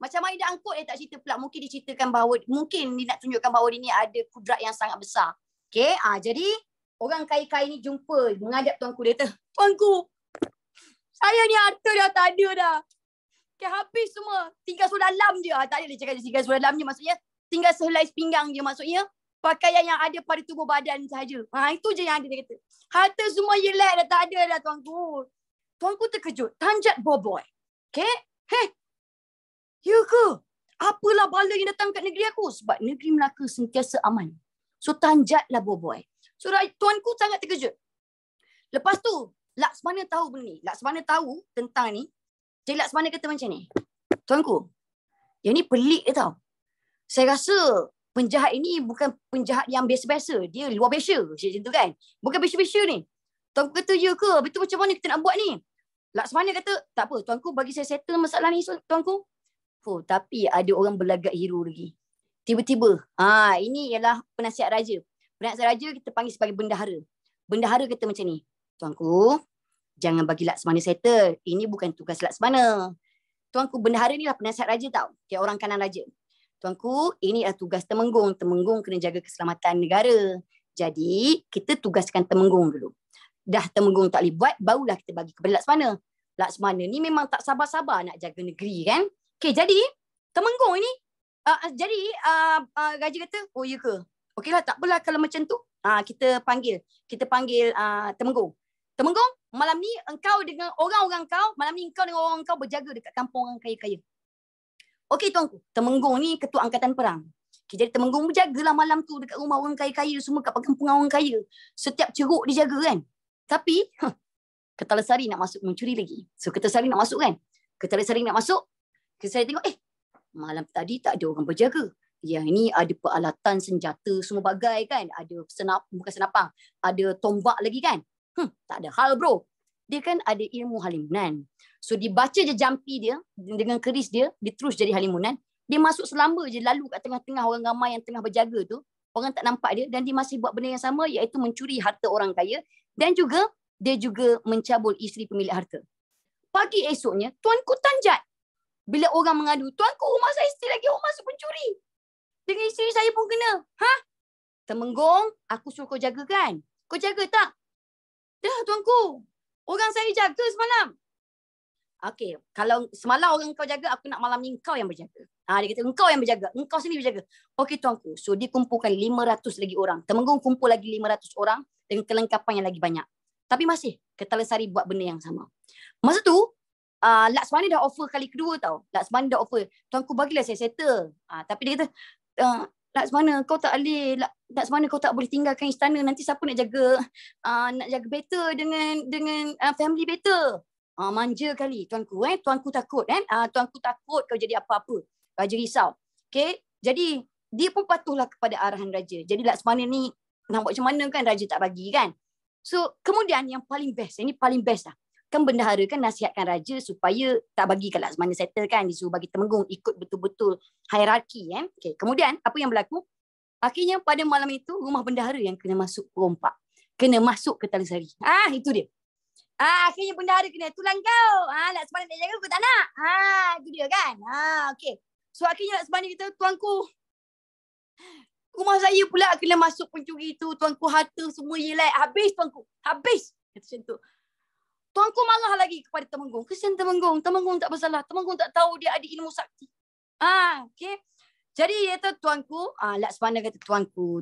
Macam mana dia angkut, dia tak cerita pula. Mungkin dia ceritakan bahawa, mungkin dia nak tunjukkan bahawa dia ni ada kudrat yang sangat besar. Okay, jadi orang kaya-kaya ni jumpa, menghadap tuanku. Dia kata, tuanku, saya ni harta dah tak ada dah. Okay, habis semua. Tinggal sulalam je. Tak ada dia cakap tinggal sulalam je. Maksudnya, tinggal sehelai pinggang je. Maksudnya, pakaian yang ada pada tubuh badan sahaja. Itu je yang ada, dia kata. Harta semua hilang dah, tak ada dah tuanku. Tuanku terkejut. Tanjat boboy. Okay? Ya ke? Apalah bala yang datang kat negeri aku? Sebab negeri Melaka sentiasa aman. So tanjatlah boboy. So tuanku sangat terkejut. Lepas tu, Laksmana tahu benda ni. Laksmana tahu tentang ni. Jadi Laksmana kata macam ni. Tuanku, yang ni pelik dia tau. Saya rasa penjahat ini bukan penjahat yang biasa-biasa. Dia luar biasa. Macam tu kan. Bukan biasa-biasa ni. Tuanku kata, ya ke? Habis tu macam mana kita nak buat ni? Laksmana kata, tak apa. Tuanku bagi saya settle masalah ni, tuanku. Tapi ada orang berlagak hero lagi. Tiba-tiba. Ini ialah penasihat raja. Penasihat raja kita panggil sebagai bendahara. Bendahara kata macam ni. Tuanku, jangan bagi Laksmana settle. Ini bukan tugas Laksmana. Tuanku, bendahara ni lah penasihat raja tau. Kayak orang kanan raja. Tuanku, ini adalah tugas Temenggung. Temenggung kena jaga keselamatan negara. Jadi, kita tugaskan Temenggung dulu. Dah Temenggung tak boleh buat, barulah kita bagi kepada Laksmana. Laksmana ni memang tak sabar-sabar nak jaga negeri kan. Okay, jadi Temenggung ini, raja kata, oh ya ke? Okeylah, tak apalah kalau macam tu. Kita panggil Temenggung. Temenggung, malam ni engkau dengan orang-orang kau, malam ni engkau dengan orang kau berjaga dekat kampung orang kaya-kaya. Okey tuanku, Temenggung ni ketua angkatan perang. Okay, jadi Temenggung berjagalah malam tu dekat rumah orang kaya-kaya semua kat kampungan orang kaya. Setiap ceruk dijaga kan. Tapi Kertalasari nak masuk mencuri lagi. So Kertalasari nak masuk kan. Kertalasari nak masuk. Saya tengok malam tadi tak ada orang berjaga. Yang ini ada peralatan senjata semua bagai kan. Ada bukan senapang. Ada tombak lagi kan. Tak ada hal bro. Dia kan ada ilmu halimunan. So dibaca je jampi dia dengan keris dia terus jadi halimunan. Dia masuk selamba je lalu kat tengah-tengah orang ramai yang tengah berjaga tu. Orang tak nampak dia dan dia masih buat benda yang sama iaitu mencuri harta orang kaya dan juga dia juga mencabul isteri pemilik harta. Pagi esoknya tuanku tanjat. Bila orang mengadu, tuanku rumah saya still lagi orang masuk pencuri. Dengan isteri saya pun kena. Temenggung, aku suruh kau jaga kan? Kau jaga tak? Dah tuanku. Orang saya jaga semalam. Okey, kalau semalam orang kau jaga, aku nak malam ni kau yang berjaga. Dia kata, engkau yang berjaga. Engkau sendiri berjaga. Okey tuanku. So dia kumpulkan 500 lagi orang. Temenggung kumpul lagi 500 orang dengan kelengkapan yang lagi banyak. Tapi masih Kertalasari buat benda yang sama. Masa tu, Laksmana dah offer kali kedua tau. Laksmana dah offer, tuanku bagilah saya settle. Tapi dia kata, Laksmana kau tak boleh, Laksmana kau tak boleh tinggalkan istana. Nanti siapa nak jaga better dengan family better. Manja kali tuanku. Tuanku takut tuanku takut kau jadi apa-apa. Raja risau. Okay. Jadi dia pun patuhlah kepada arahan raja. Jadi Laksmana ni nak buat macam mana kan raja tak bagi kan. So kemudian yang paling best, ini paling best lah. Kan bendahara kan nasihatkan raja supaya tak bagi kat Laksmana settle kan. Disuruh bagi Temenggung ikut betul-betul hierarki kan. Okay. Kemudian apa yang berlaku? Akhirnya pada malam itu rumah bendahara yang kena masuk perompak. Kena masuk Kertalasari. Itu dia. Akhirnya bendahara kena tulang kau. Laksmana nak jaga aku tak nak. Itu dia kan. Okay. So akhirnya Laksmana kata, tuanku, rumah saya pula kena masuk pencuri tu. Tuanku harta semua hilang. Habis tuanku. Habis. Kata macam tu. Tuanku marah lagi kepada Temenggung. Kesian Temenggung. Temenggung tak bersalah. Temenggung tak tahu dia ada ilmu sakti. Okay. Jadi dia kata tuanku. Laksmana kata tuanku.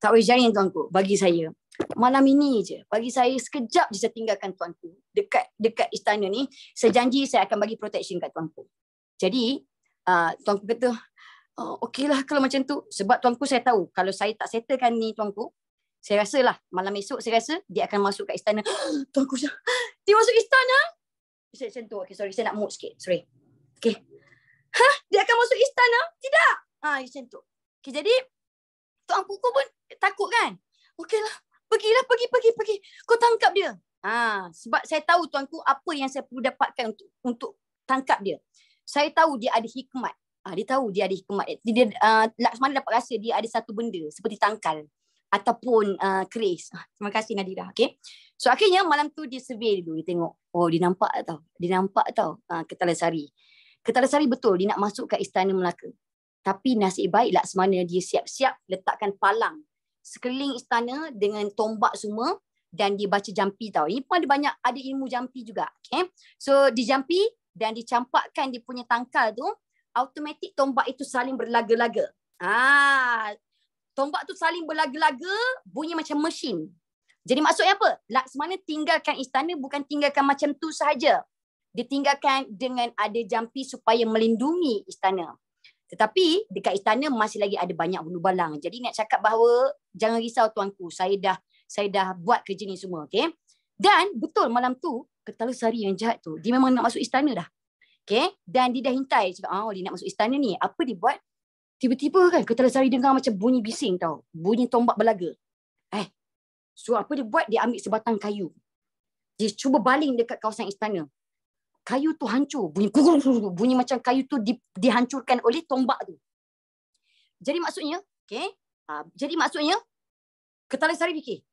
Tak boleh jaring tuanku. Bagi saya. Malam ini je. Bagi saya sekejap je saya tinggalkan tuanku. Dekat istana ni. Saya janji saya akan bagi protection kat tuanku. Jadi tuanku kata. Okeylah kalau macam tu. Sebab tuanku saya tahu. Kalau saya tak settlekan ni tuanku. Saya rasa lah malam esok saya rasa dia akan masuk kat istana. Tuanku, dia masuk istana? Saya macam tu. Okay, sorry. Saya nak mood sikit. Sorry. Okay. Dia akan masuk istana? Tidak. Macam tu. Okay, jadi tuanku pun takut kan? Okeylah. Pergilah, pergi. Kau tangkap dia. Sebab saya tahu tuanku apa yang saya perlu dapatkan untuk tangkap dia. Saya tahu dia ada hikmat. Dia tahu dia ada hikmat. Laksmana dapat rasa dia ada satu benda seperti tangkal. ataupun keris. Terima kasih Nadira. Okay. So akhirnya malam tu dia survey dulu. Dia tengok, oh dia nampak tau. Dia nampak tau Kertalasari. Kertalasari betul dia nak masuk ke Istana Melaka. Tapi nasib baik Laksmana dia siap-siap letakkan palang sekeliling istana dengan tombak semua dan dia baca jampi tau. Ini pun ada ilmu jampi juga. Okay. So dia jampi dan dicampakkan dia punya tangkal tu, automatik tombak itu saling berlaga-laga. Tombak tu saling berlaga-laga, bunyi macam mesin. Jadi maksudnya apa? Laksmana tinggalkan istana bukan tinggalkan macam tu sahaja. Dia tinggalkan dengan ada jampi supaya melindungi istana. Tetapi dekat istana masih lagi ada banyak hulu balang. Jadi nak cakap bahawa jangan risau tuanku, saya dah buat kerja ni semua, okey. Dan betul malam tu Kertalasari yang jahat tu, dia memang nak masuk istana dah. Okey, dan dia dah hintai cakap, dia nak masuk istana ni. Apa dia buat? Tiba-tiba kan Kertalasari dengar macam bunyi bising tau. Bunyi tombak berlaga. So apa dia buat? Dia ambil sebatang kayu. Dia cuba baling dekat kawasan istana. Kayu tu hancur. Bunyi macam kayu tu dihancurkan oleh tombak tu. Jadi maksudnya, Kertalasari fikir,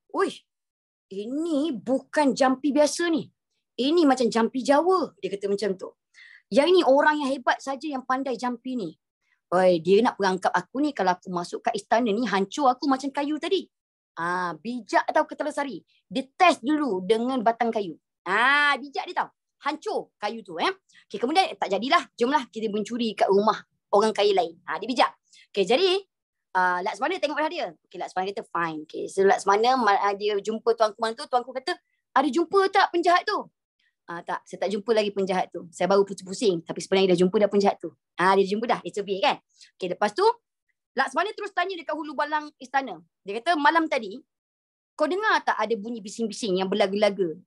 ini bukan jampi biasa ni. Ini macam jampi Jawa. Dia kata macam tu. Yang ini orang yang hebat saja yang pandai jampi ni. Dia nak perangkap aku ni, kalau aku masuk kat istana ni, hancur aku macam kayu tadi. Bijak tau Kertalasari. Dia test dulu dengan batang kayu. Bijak dia tau. Hancur kayu tu. Okay, kemudian tak jadilah. Jomlah kita mencuri kat rumah orang kaya lain. Dia bijak. Okay, jadi Laksmana tengok dah dia. Okay, Laksmana kata fine. Okay, so Laksmana dia jumpa tuanku malam tu. Tuanku kata, ada jumpa tak penjahat tu? Tak, saya tak jumpa lagi penjahat tu. Saya baru pusing-pusing. Tapi sebenarnya dah jumpa dah penjahat tu. Dia jumpa dah. Dia survey kan. Okay, lepas tu Laksmana terus tanya dekat hulu balang istana. Dia kata, malam tadi kau dengar tak ada bunyi bising-bising yang berlaga-laga?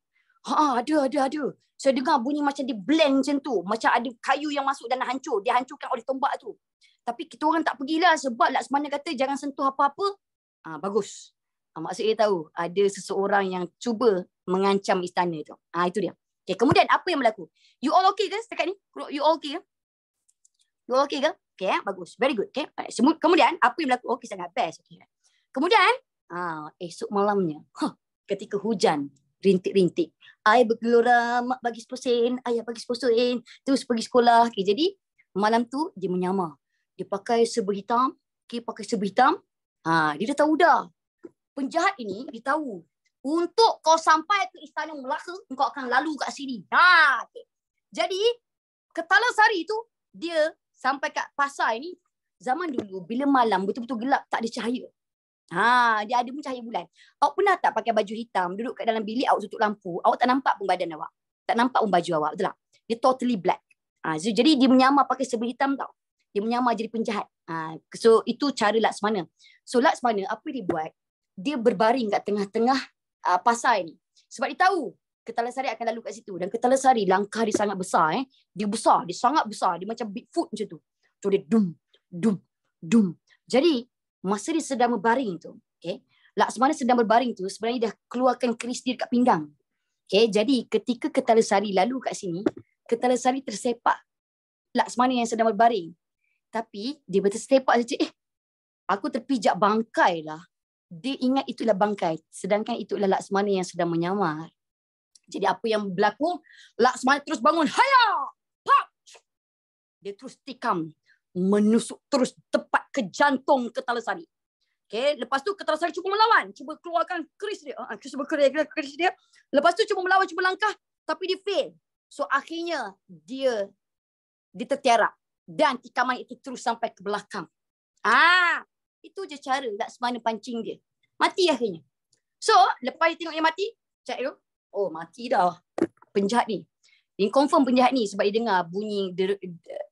Ada. Saya dengar bunyi macam dia blend macam tu. Macam ada kayu yang masuk dan hancur. Dia hancurkan oleh tombak tu. Tapi kita orang tak pergilah sebab Laksmana kata jangan sentuh apa-apa. Bagus. Maksud dia tahu ada seseorang yang cuba mengancam istana tu. Itu dia. Okay, kemudian apa yang berlaku? You all okay ke setakat ni? You all okay ke? You all okay ke? Okay, bagus. Very good. Okay. Kemudian apa yang berlaku? Okay, sangat best. Okay. Kemudian esok malamnya ketika hujan rintik-rintik, air bergelora, mak bagi 10 sen, ayah bagi 10 sen, terus pergi sekolah. Okay, jadi malam tu dia menyamar. Dia pakai serba hitam. Okay, pakai serba hitam. Dia dah tahu dah. Penjahat ini dia tahu. Untuk kau sampai ke Istana Melaka, kau akan lalu kat sini. Okay. Jadi Kertalasari tu dia sampai kat pasar ini. Zaman dulu bila malam betul-betul gelap, tak ada cahaya. Dia ada pun cahaya bulan. Awak pernah tak pakai baju hitam, duduk kat dalam bilik, awak tutup lampu, awak tak nampak pun badan awak. Tak nampak pun baju awak, betul tak? Dia totally black. Jadi dia menyamar pakai serba hitam tau. Dia menyamar jadi penjahat. So itu cara Laksmana. So Laksmana apa dia buat? Dia berbaring kat tengah-tengah pasar ni. Sebab dia tahu Kertalasari akan lalu kat situ. Dan Kertalasari langkah dia sangat besar. Dia besar, dia sangat besar. Dia macam Bigfoot macam tu. So dia dum. Jadi masa dia sedang berbaring tu, Laksmana sedang berbaring tu, sebenarnya dah keluarkan keris dia kat pinggang. Jadi ketika Kertalasari lalu kat sini, Kertalasari tersepak Laksmana yang sedang berbaring. Tapi dia tersepak saja, aku terpijak bangkai lah. Dia ingat itulah bangkai, sedangkan itulah Laksmana yang sedang menyamar. Jadi apa yang berlaku? Laksmana terus bangun, haya! Pop! Dia terus tikam, menusuk terus tepat ke jantung Kertalasari. Lepas tu Kertalasari cuba melawan, cuba keluarkan keris dia. Keris dia. Lepas tu cuba melawan, cuba langkah, tapi dia fail. So akhirnya dia tertiarap dan tikaman itu terus sampai ke belakang. Itu je cara Laksmana pancing dia. Mati akhirnya. So lepas dia tengok dia mati, cak tu, mati dah penjahat ni. Dia confirm penjahat ni sebab dia dengar bunyi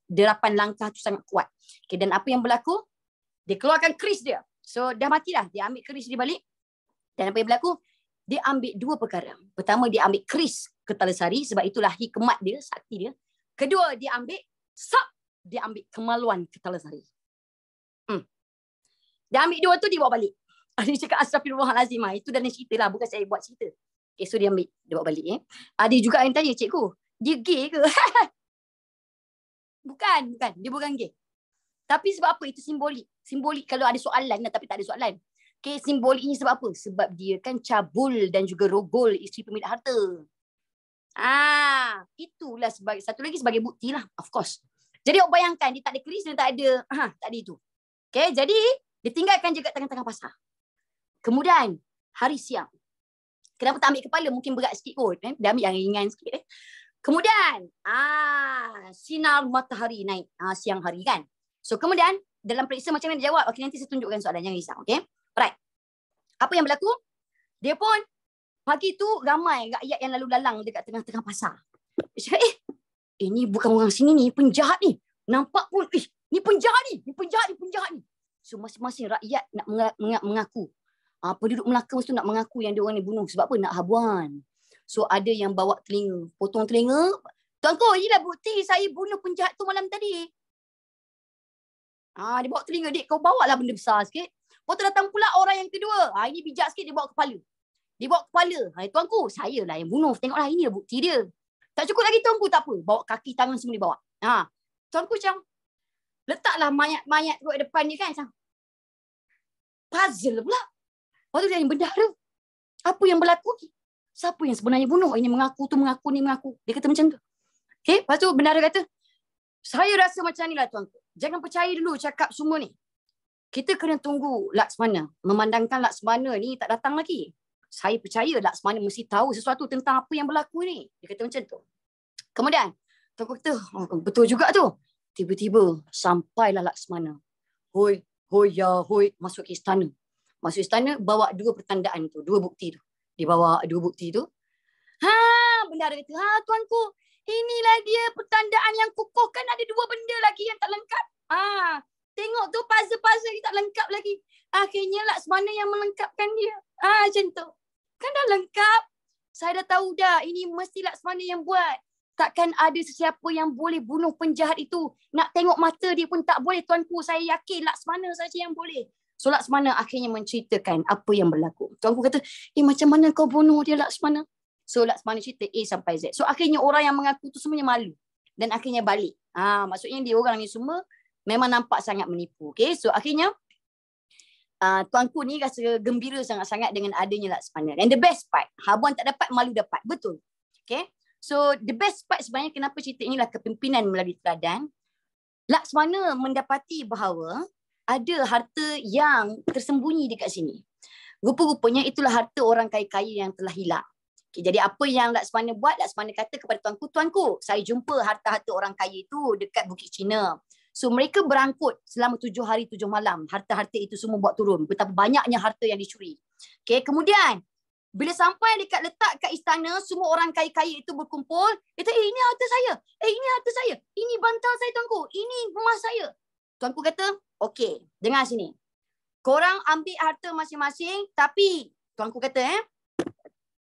derapan langkah tu sangat kuat. Dan apa yang berlaku? Dia keluarkan keris dia. So dah mati dah. Dia ambil keris dia balik. Dan apa yang berlaku? Dia ambil dua perkara. Pertama, dia ambil keris Kertalasari sebab itulah hikmat dia, sakti dia. Kedua, dia ambil kemaluan Kertalasari. Dia ambil dua tu, dia bawa balik. Dia cakap astagfirullahalazim. Itu dalam cerita lah, bukan saya buat cerita. So dia ambil, dia bawa balik. Ada juga yang tanya, cikgu, dia gay ke? Bukan. Dia bukan gay. Tapi sebab apa? Itu simbolik. Simbolik kalau ada soalan lah, tapi tak ada soalan. Okay, simbolik ini sebab apa? Sebab dia kan cabul dan juga rogol isteri pemilik harta. Itulah satu lagi sebagai bukti lah, of course. Jadi awak bayangkan dia tak ada keris, dia tak ada itu. Okay, jadi dia tinggalkan je kat tengah-tengah pasar. Kemudian hari siang. Kenapa tak ambil kepala? Mungkin berat sikit kot. Dia ambil yang ringan sikit. Kemudian sinar matahari naik siang hari kan. So kemudian dalam periksa macam mana dia jawab. Okay, nanti saya tunjukkan soalan, jangan risau. Okay, right. Apa yang berlaku? Dia pun pagi tu ramai rakyat yang lalu lalang dekat tengah-tengah pasar. Dia cakap, ini bukan orang sini ni, penjahat ni. Nampak pun, ni penjahat ni, ni penjahat ni. So masing-masing rakyat nak mengaku. Penduduk Melaka mesti nak mengaku yang dia orang ni bunuh. Sebab apa? Nak habuan. So ada yang bawa telinga, potong telinga. Tuanku, inilah bukti saya bunuh penjahat tu malam tadi. Dia bawa telinga, dik kau bawa lah benda besar sikit. Lepas tu datang pula orang yang kedua. Ini bijak sikit, dia bawa kepala. Dia bawa kepala. Tuanku, saya lah yang bunuh. Tengoklah, ini lah bukti dia. Tak cukup lagi tuanku, tak apa. Bawa kaki, tangan semua dia bawa. Tuanku macam, letaklah mayat-mayat kat depan dia kan. Macam, puzzle pula. Lepas tu dia yang bendahara. Apa yang berlaku? Siapa yang sebenarnya bunuh? Ini mengaku, tu mengaku, ni mengaku. Dia kata macam tu. Okay, lepas tu bendahara kata, saya rasa macam ni lah tuanku. Jangan percaya dulu cakap semua ni. Kita kena tunggu Laksmana. Memandangkan Laksmana ni tak datang lagi. Saya percaya Laksmana mesti tahu sesuatu tentang apa yang berlaku ni. Dia kata macam tu. Kemudian, tuanku kata, betul juga tu. Tiba-tiba sampailah Laksmana. Hoi, masuk ke istana. Masuk istana, bawa dua pertandaan tu, dua bukti tu. Dia bawa dua bukti tu. Bendahara kata, tuanku, inilah dia pertandaan yang kukuh. Kan ada dua benda lagi yang tak lengkap. Tengok tu puzzle-puzzle dia tak lengkap lagi. Akhirnya Laksmana yang melengkapkan dia. Macam tu. Kan dah lengkap. Saya dah tahu dah, ini mesti Laksmana yang buat. Takkan ada sesiapa yang boleh bunuh penjahat itu. Nak tengok mata dia pun tak boleh, tuanku. Saya yakin Laksmana saja yang boleh. So Laksmana akhirnya menceritakan apa yang berlaku. Tuanku kata, macam mana kau bunuh dia Laksmana? So Laksmana cerita A sampai Z. So akhirnya orang yang mengaku tu semuanya malu. Dan akhirnya balik. Maksudnya dia orang ni semua memang nampak sangat menipu. Okay? So akhirnya tuanku ni rasa gembira sangat-sangat dengan adanya Laksmana. And the best part, habuan tak dapat, malu dapat. Betul. Okay? So the best part sebenarnya kenapa cerita inilah kepimpinan melalui teladan. Laksmana mendapati bahawa ada harta yang tersembunyi dekat sini. Rupa-rupanya itulah harta orang kaya-kaya yang telah hilang. Okay, jadi apa yang Laksmana buat? Laksmana kata kepada tuanku, saya jumpa harta-harta orang kaya itu dekat Bukit Cina. So mereka berangkut selama 7 hari 7 malam. Harta-harta itu semua buat turun. Betapa banyaknya harta yang dicuri. Okay, kemudian bila sampai dekat letak kat istana, semua orang kaya-kaya itu berkumpul. Dia kata, ini harta saya. Ini harta saya. Ini bantal saya tuanku. Ini emas saya. Tuanku kata, okey, dengar sini. Korang ambil harta masing-masing, tapi tuanku kata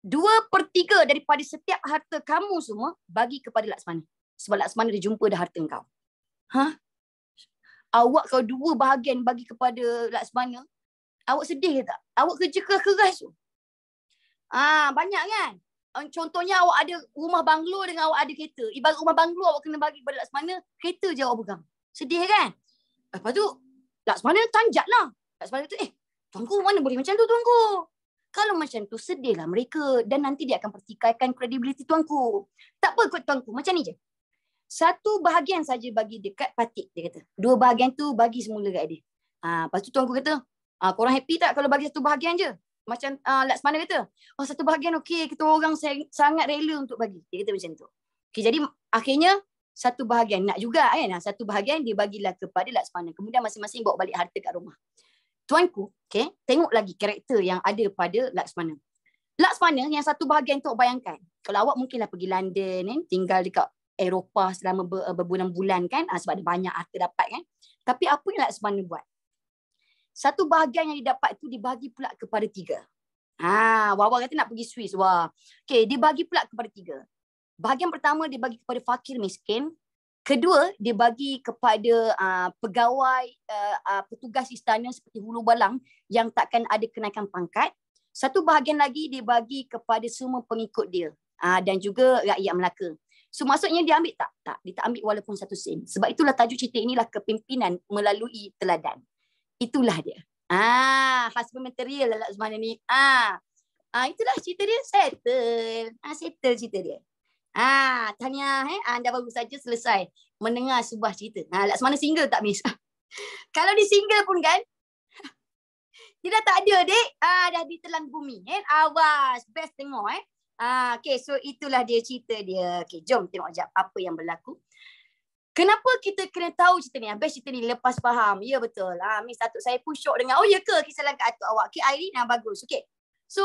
2/3 daripada setiap harta kamu semua bagi kepada Laksmana. Sebab Laksmana dia jumpa dah harta kau. Awak kau 2 bahagian bagi kepada Laksmana. Awak sedih ke tak? Awak kerja keras tu. Banyak kan? Contohnya awak ada rumah banglo dengan awak ada kereta. Ibarat rumah banglo awak kena bagi kepada Laksmana, kereta je awak pegang. Sedih kan? Lepas tu Laksmana tanjat lah. Laksmana kata, tuanku mana boleh macam tu tuanku? Kalau macam tu sedihlah mereka dan nanti dia akan pertikaikan kredibiliti tuanku. Tak apa kot tuanku, macam ni je. 1 bahagian saja bagi dekat Patik, dia kata. 2 bahagian tu bagi semula kat dia. Lepas tu tuanku kata, korang happy tak kalau bagi 1 bahagian je? Macam Laksmana kata, 1 bahagian okey, kita orang sangat rela untuk bagi. Dia kata macam tu. Okay, jadi akhirnya 1 bahagian nak juga kan. 1 bahagian dia bagilah kepada Laksmana. Kemudian masing-masing bawa balik harta kat rumah. Tuanku, okay, tengok lagi karakter yang ada pada Laksmana. Laksmana yang 1 bahagian tu bayangkan. Kalau awak mungkinlah pergi London kan, tinggal dekat Eropah selama berbulan-bulan kan, sebab ada banyak harta dapat kan. Tapi apa yang Laksmana buat? 1 bahagian yang didapat tu dibagi pula kepada 3. Wawa kata nak pergi Swiss. Okay, dibagi pula kepada 3. Bahagian pertama dia bagi kepada fakir miskin. Kedua, dia bagi kepada pegawai, petugas istana seperti hulu balang yang takkan ada kenaikan pangkat. 1 bahagian lagi dia bagi kepada semua pengikut dia dan juga rakyat Melaka. So maksudnya dia ambil tak? Tak. Dia tak ambil walaupun 1 sen. Sebab itulah tajuk cerita inilah kepimpinan melalui teladan. Itulah dia. Husband material lah Zumana ni. Itulah cerita dia, settle. Settle cerita dia. Tahniah, anda baru saja selesai mendengar sebuah cerita. Laksmana single tak, Miss? Kalau di single pun kan, dia dah tak ada, dek. Dah ditelan bumi. Awas, best tengok. Okay, so itulah dia cerita dia. Okay, jom tengok sekejap apa yang berlaku. Kenapa kita kena tahu cerita ni? Best cerita ni lepas faham. Ya, betul. Miss Datuk saya pun syok dengar. Oh, ya ke kisah langkah atuk awak? Okay, Irene, bagus. Okay. So,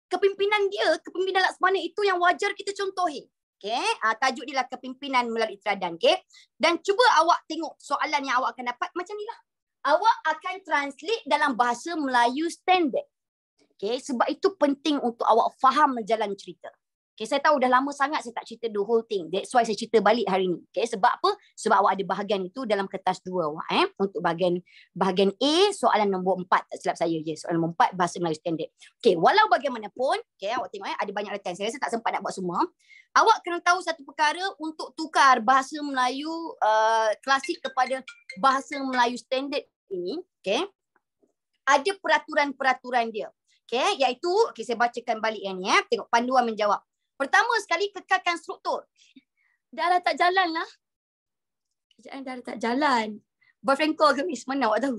kepimpinan dia, kepimpinan Laksmana itu yang wajar kita contohi. Okay. Tajuk dia lah kepimpinan melalui teladan. Okay. Dan cuba awak tengok soalan yang awak akan dapat macam ni lah. Awak akan translate dalam bahasa Melayu standard. Okay. Sebab itu penting untuk awak faham jalan cerita. Okay, saya tahu dah lama sangat saya tak cerita the whole thing. That's why saya cerita balik hari ni. Okay, sebab apa? Sebab awak ada bahagian itu dalam kertas 2 awak. Untuk bahagian A, soalan nombor 4. Tak silap saya. Yes, soalan nombor 4, bahasa Melayu standard. Okay, walau bagaimanapun, okay, awak tengok ada banyak latihan. Saya rasa tak sempat nak buat semua. Awak kena tahu satu perkara untuk tukar bahasa Melayu klasik kepada bahasa Melayu standard ini. Okay, ada peraturan-peraturan dia. Okay, iaitu, okay, saya bacakan balik yang ni. Tengok panduan menjawab. Pertama sekali, kekalkan struktur. Dah tak jalan lah. Dah tak jalan. Boyfriend call ke, Miss? Mana awak tahu?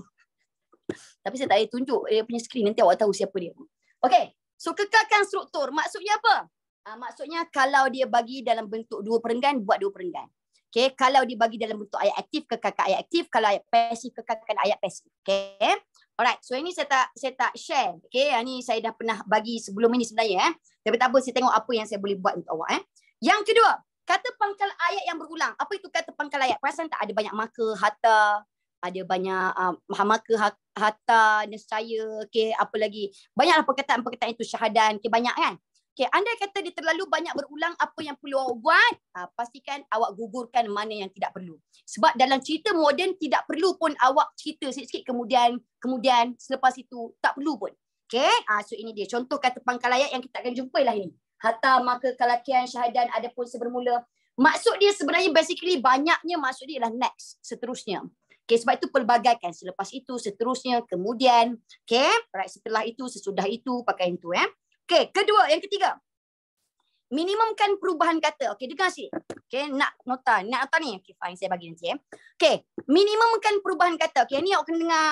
Tapi saya tak boleh tunjuk dia punya skrin. Nanti awak tahu siapa dia. Okay. So, kekalkan struktur. Maksudnya apa? Maksudnya kalau dia bagi dalam bentuk 2 perenggan, buat 2 perenggan. Okay. Kalau dia bagi dalam bentuk ayat aktif, kekalkan ayat aktif. Kalau ayat pasif, kekalkan ayat pasif. Okay. Alright, so ini saya tak share. Okay, ini saya dah pernah bagi sebelum ini sebenarnya. Tapi tak apa, saya tengok apa yang saya boleh buat untuk awak. Yang kedua, kata pangkal ayat yang berulang. Apa itu kata pangkal ayat? Perasan tak ada banyak maka, hatta, ada banyak maka, hatta, nescaya, okay, apa lagi. Banyaklah perkataan-perkataan itu, syahadan, okay, banyak kan? Okay, andai kata dia terlalu banyak berulang, apa yang perlu awak buat? Pastikan awak gugurkan mana yang tidak perlu. Sebab dalam cerita moden tidak perlu pun awak cerita sikit-sikit kemudian selepas itu tak perlu pun. Okay, so ini dia contoh kata pangkal ayat yang kita akan jumpa lah ini. Hatta, maka, kalakian, syahadan, adapun, sebermula. Maksud dia sebenarnya basically banyaknya maksud dia ialah next, seterusnya. Okay, sebab itu pelbagaikan. Selepas itu, seterusnya, kemudian. Okay, right, setelah itu, sesudah itu, pakai itu. Okay, kedua, yang ketiga. Minimumkan perubahan kata. Okay, dengar sikit. Okay, nak nota ni. Okay, fine, saya bagi nanti. Okay, minimumkan perubahan kata. Okay, ni awak kena dengar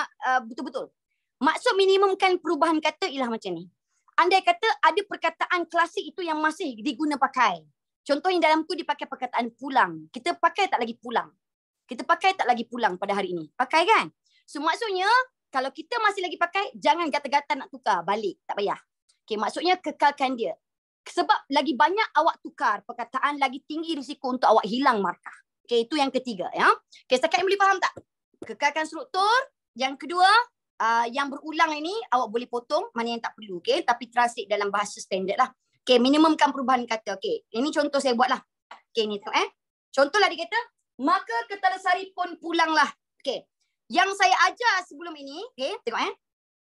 betul-betul. Maksud minimumkan perubahan kata ialah macam ni. Andai kata ada perkataan klasik itu yang masih diguna pakai. Contohnya dalam tu dipakai perkataan pulang. Kita pakai tak lagi pulang. Kita pakai tak lagi pulang pada hari ini. Pakai kan? So maksudnya, kalau kita masih lagi pakai, jangan gata-gata nak tukar balik. Tak payah. Okay, maksudnya kekalkan dia. Sebab lagi banyak awak tukar perkataan, lagi tinggi risiko untuk awak hilang markah. Okay, itu yang ketiga. Ya. Okay, setakat ini boleh faham tak? Kekalkan struktur. Yang kedua, yang berulang ini awak boleh potong mana yang tak perlu. Okay, tapi translate dalam bahasa standard lah. Okay, minimumkan perubahan kata. Okay, ini contoh saya buat lah. Okay, ni tengok contoh lah dia kata, maka Kertalasari pun pulanglah. Okay, yang saya ajar sebelum ini, okay, tengok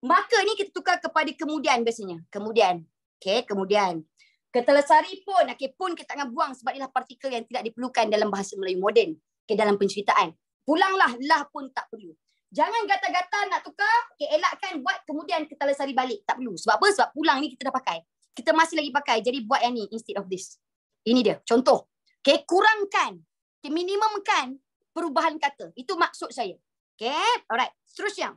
maka ni kita tukar kepada kemudian biasanya. Kemudian. Okay, kemudian. Kertalasari pun. Okay, pun kita akan buang sebab ialah partikel yang tidak diperlukan dalam bahasa Melayu moden. Okay, dalam penceritaan. Pulanglah, lah pun tak perlu. Jangan gata-gata nak tukar. Okay, elakkan buat kemudian Kertalasari balik. Tak perlu. Sebab apa? Sebab pulang ni kita dah pakai. Kita masih lagi pakai. Jadi buat yang ni instead of this. Ini dia. Contoh. Okay, kurangkan. Okay, minimumkan perubahan kata. Itu maksud saya. Okay, alright. Seterusnya.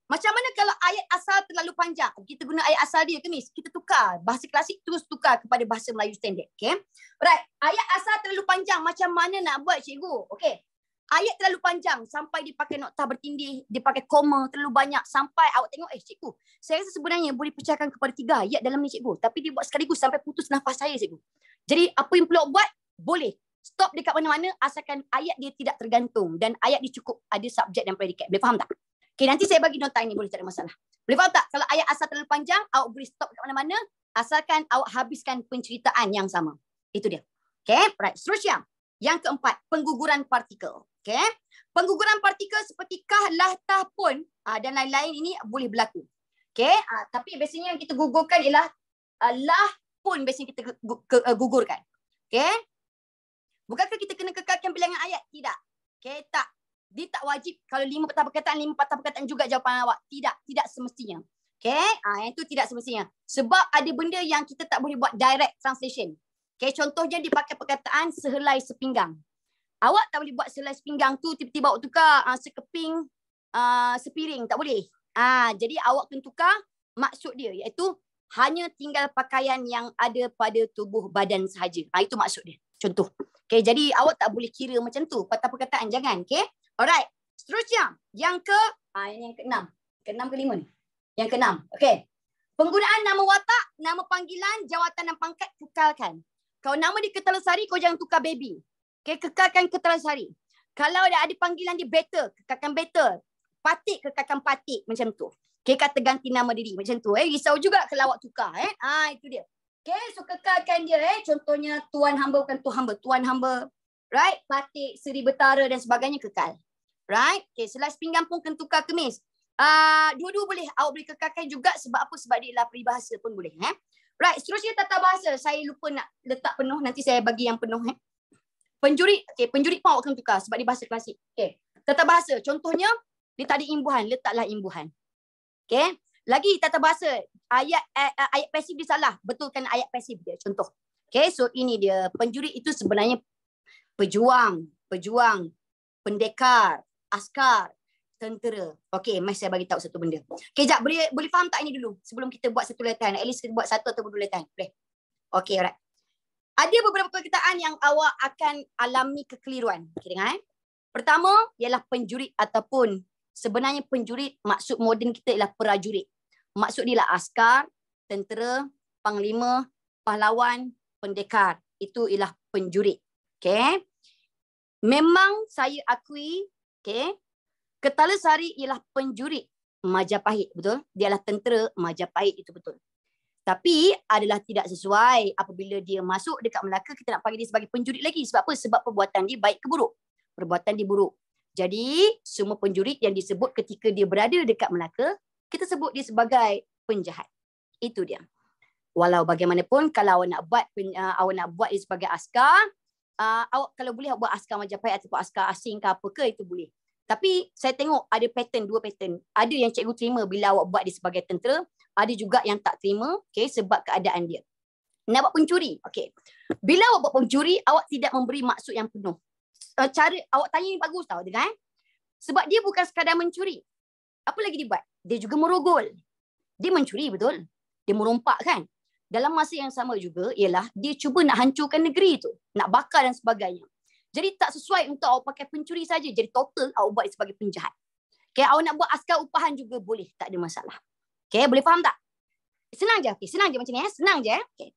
Macam mana kalau ayat asal terlalu panjang? Kita guna ayat asal dia ke, Miss? Kita tukar. Bahasa klasik terus tukar kepada bahasa Melayu standard. Okay. Right. Ayat asal terlalu panjang. Macam mana nak buat, cikgu? Okay. Ayat terlalu panjang. Sampai dipakai nokta bertindih. Dipakai koma terlalu banyak. Sampai awak tengok, cikgu. Saya rasa sebenarnya boleh pecahkan kepada 3 ayat dalam ni, cikgu. Tapi dia buat sekaligus sampai putus nafas saya, cikgu. Jadi apa yang perlu awak buat? Boleh. Stop dekat mana-mana asalkan ayat dia tidak tergantung. Dan ayat dia cukup ada subjek dan predikat. Boleh faham tak? Okay, nanti saya bagi nota ini, boleh tak ada masalah. Boleh faham tak? Kalau ayat asal terlalu panjang, awak boleh stop kat mana-mana, asalkan awak habiskan penceritaan yang sama. Itu dia. Okay, right. Seterusnya. Yang keempat, pengguguran partikel. Okay. Pengguguran partikel seperti kah, lah, tah, pun dan lain-lain ini boleh berlaku. Okay. Tapi biasanya yang kita gugurkan ialah lah, pun biasanya kita gugurkan. Okay. Bukankah kita kena kekalkan bilangan ayat? Tidak. Okay, tak. Dia tak wajib kalau 5 patah perkataan, 5 patah perkataan juga jawapan awak. Tidak semestinya. Okay, yang tu tidak semestinya. Sebab ada benda yang kita tak boleh buat direct translation. Okay, contohnya dia pakai perkataan sehelai sepinggang. Awak tak boleh buat sehelai sepinggang tu tiba-tiba awak tukar sekeping, sepiring. Tak boleh. Jadi awak kena tukar maksud dia, iaitu hanya tinggal pakaian yang ada pada tubuh badan sahaja. Itu maksud dia. Contoh. Okay, jadi awak tak boleh kira macam tu. Patah perkataan jangan. Okay. Alright. Seterusnya. Yang ini yang ke-6. Ke-6 ke-5 ni? Yang ke-6. Okay. Penggunaan nama watak, nama panggilan, jawatan dan pangkat kekalkan. Kalau nama dia Ketalasari, kau jangan tukar baby. Okay, kekalkan Ketalasari. Kalau ada panggilan dia better, kekalkan better. Patik, kekalkan patik. Macam tu. Okay, kata ganti nama diri. Macam tu. Risau juga kalau awak tukar. Itu dia. Okay, so kekalkan dia. Contohnya Tuan Hamba bukan Tuan Hamba. Tuan Hamba. Right? Patik, Seri Betara dan sebagainya kekal. Right? Okay, selai sepinggang pun kena tukar kemis. Dua-dua boleh. Awak boleh kekalkan juga sebab apa? Sebab dia adalah peribahasa pun boleh. Right, seterusnya tata bahasa. Saya lupa nak letak penuh. Nanti saya bagi yang penuh. Penjurit. Okay, penjurit pun awak kena tukar sebab dia bahasa klasik. Okay, tata bahasa. Contohnya, dia tak ada imbuhan. Letaklah imbuhan. Okay, lagi tata bahasa. Ayat pasif dia salah. Betulkan ayat pasif dia. Contoh. Okay, so ini dia. Penjurit itu sebenarnya pejuang, pendekar, askar, tentera. Okey, mari saya bagi tahu satu benda. Okey, jap, boleh faham tak ini dulu sebelum kita buat satu latihan. At least kita buat satu atau dua latihan. Boleh? Okey, alright. Ada beberapa perkataan yang awak akan alami kekeliruan. Okey, dengar. Pertama ialah penjurit ataupun sebenarnya penjurit, maksud moden kita ialah prajurit. Maksud dia ialah askar, tentera, panglima, pahlawan, pendekar. Itu ialah penjurit. Okey. Memang saya akui, okey, Ketalasari ialah penjurit Majapahit, betul? Dia adalah tentera Majapahit, itu betul. Tapi adalah tidak sesuai apabila dia masuk dekat Melaka, kita nak panggil dia sebagai penjurit lagi. Sebab apa? Sebab perbuatan dia baik ke buruk? Perbuatan dia buruk. Jadi, semua penjurit yang disebut ketika dia berada dekat Melaka, kita sebut dia sebagai penjahat. Itu dia. Walau bagaimanapun, kalau awak nak buat dia sebagai askar, awak kalau boleh buat askar Majapahit ataupun askar asing ke apa ke, itu boleh. Tapi saya tengok ada pattern, dua pattern. Ada yang cikgu terima bila awak buat dia sebagai tentera. Ada juga yang tak terima, okay, sebab keadaan dia. Nak buat pencuri, okay. Bila awak buat pencuri, awak tidak memberi maksud yang penuh. Cara awak tanya ni bagus tau, kan? Sebab dia bukan sekadar mencuri. Apa lagi dia buat? Dia juga merogol. Dia mencuri, betul? Dia merompak, kan? Dalam masa yang sama juga ialah dia cuba nak hancurkan negeri tu, nak bakar dan sebagainya. Jadi tak sesuai untuk awak pakai pencuri saja. Jadi total awak buat sebagai penjahat. Okay, awak nak buat askar upahan juga boleh, tak ada masalah. Okay, boleh faham tak? Senang je, okay, senang je macam ni. Senang je. Okay.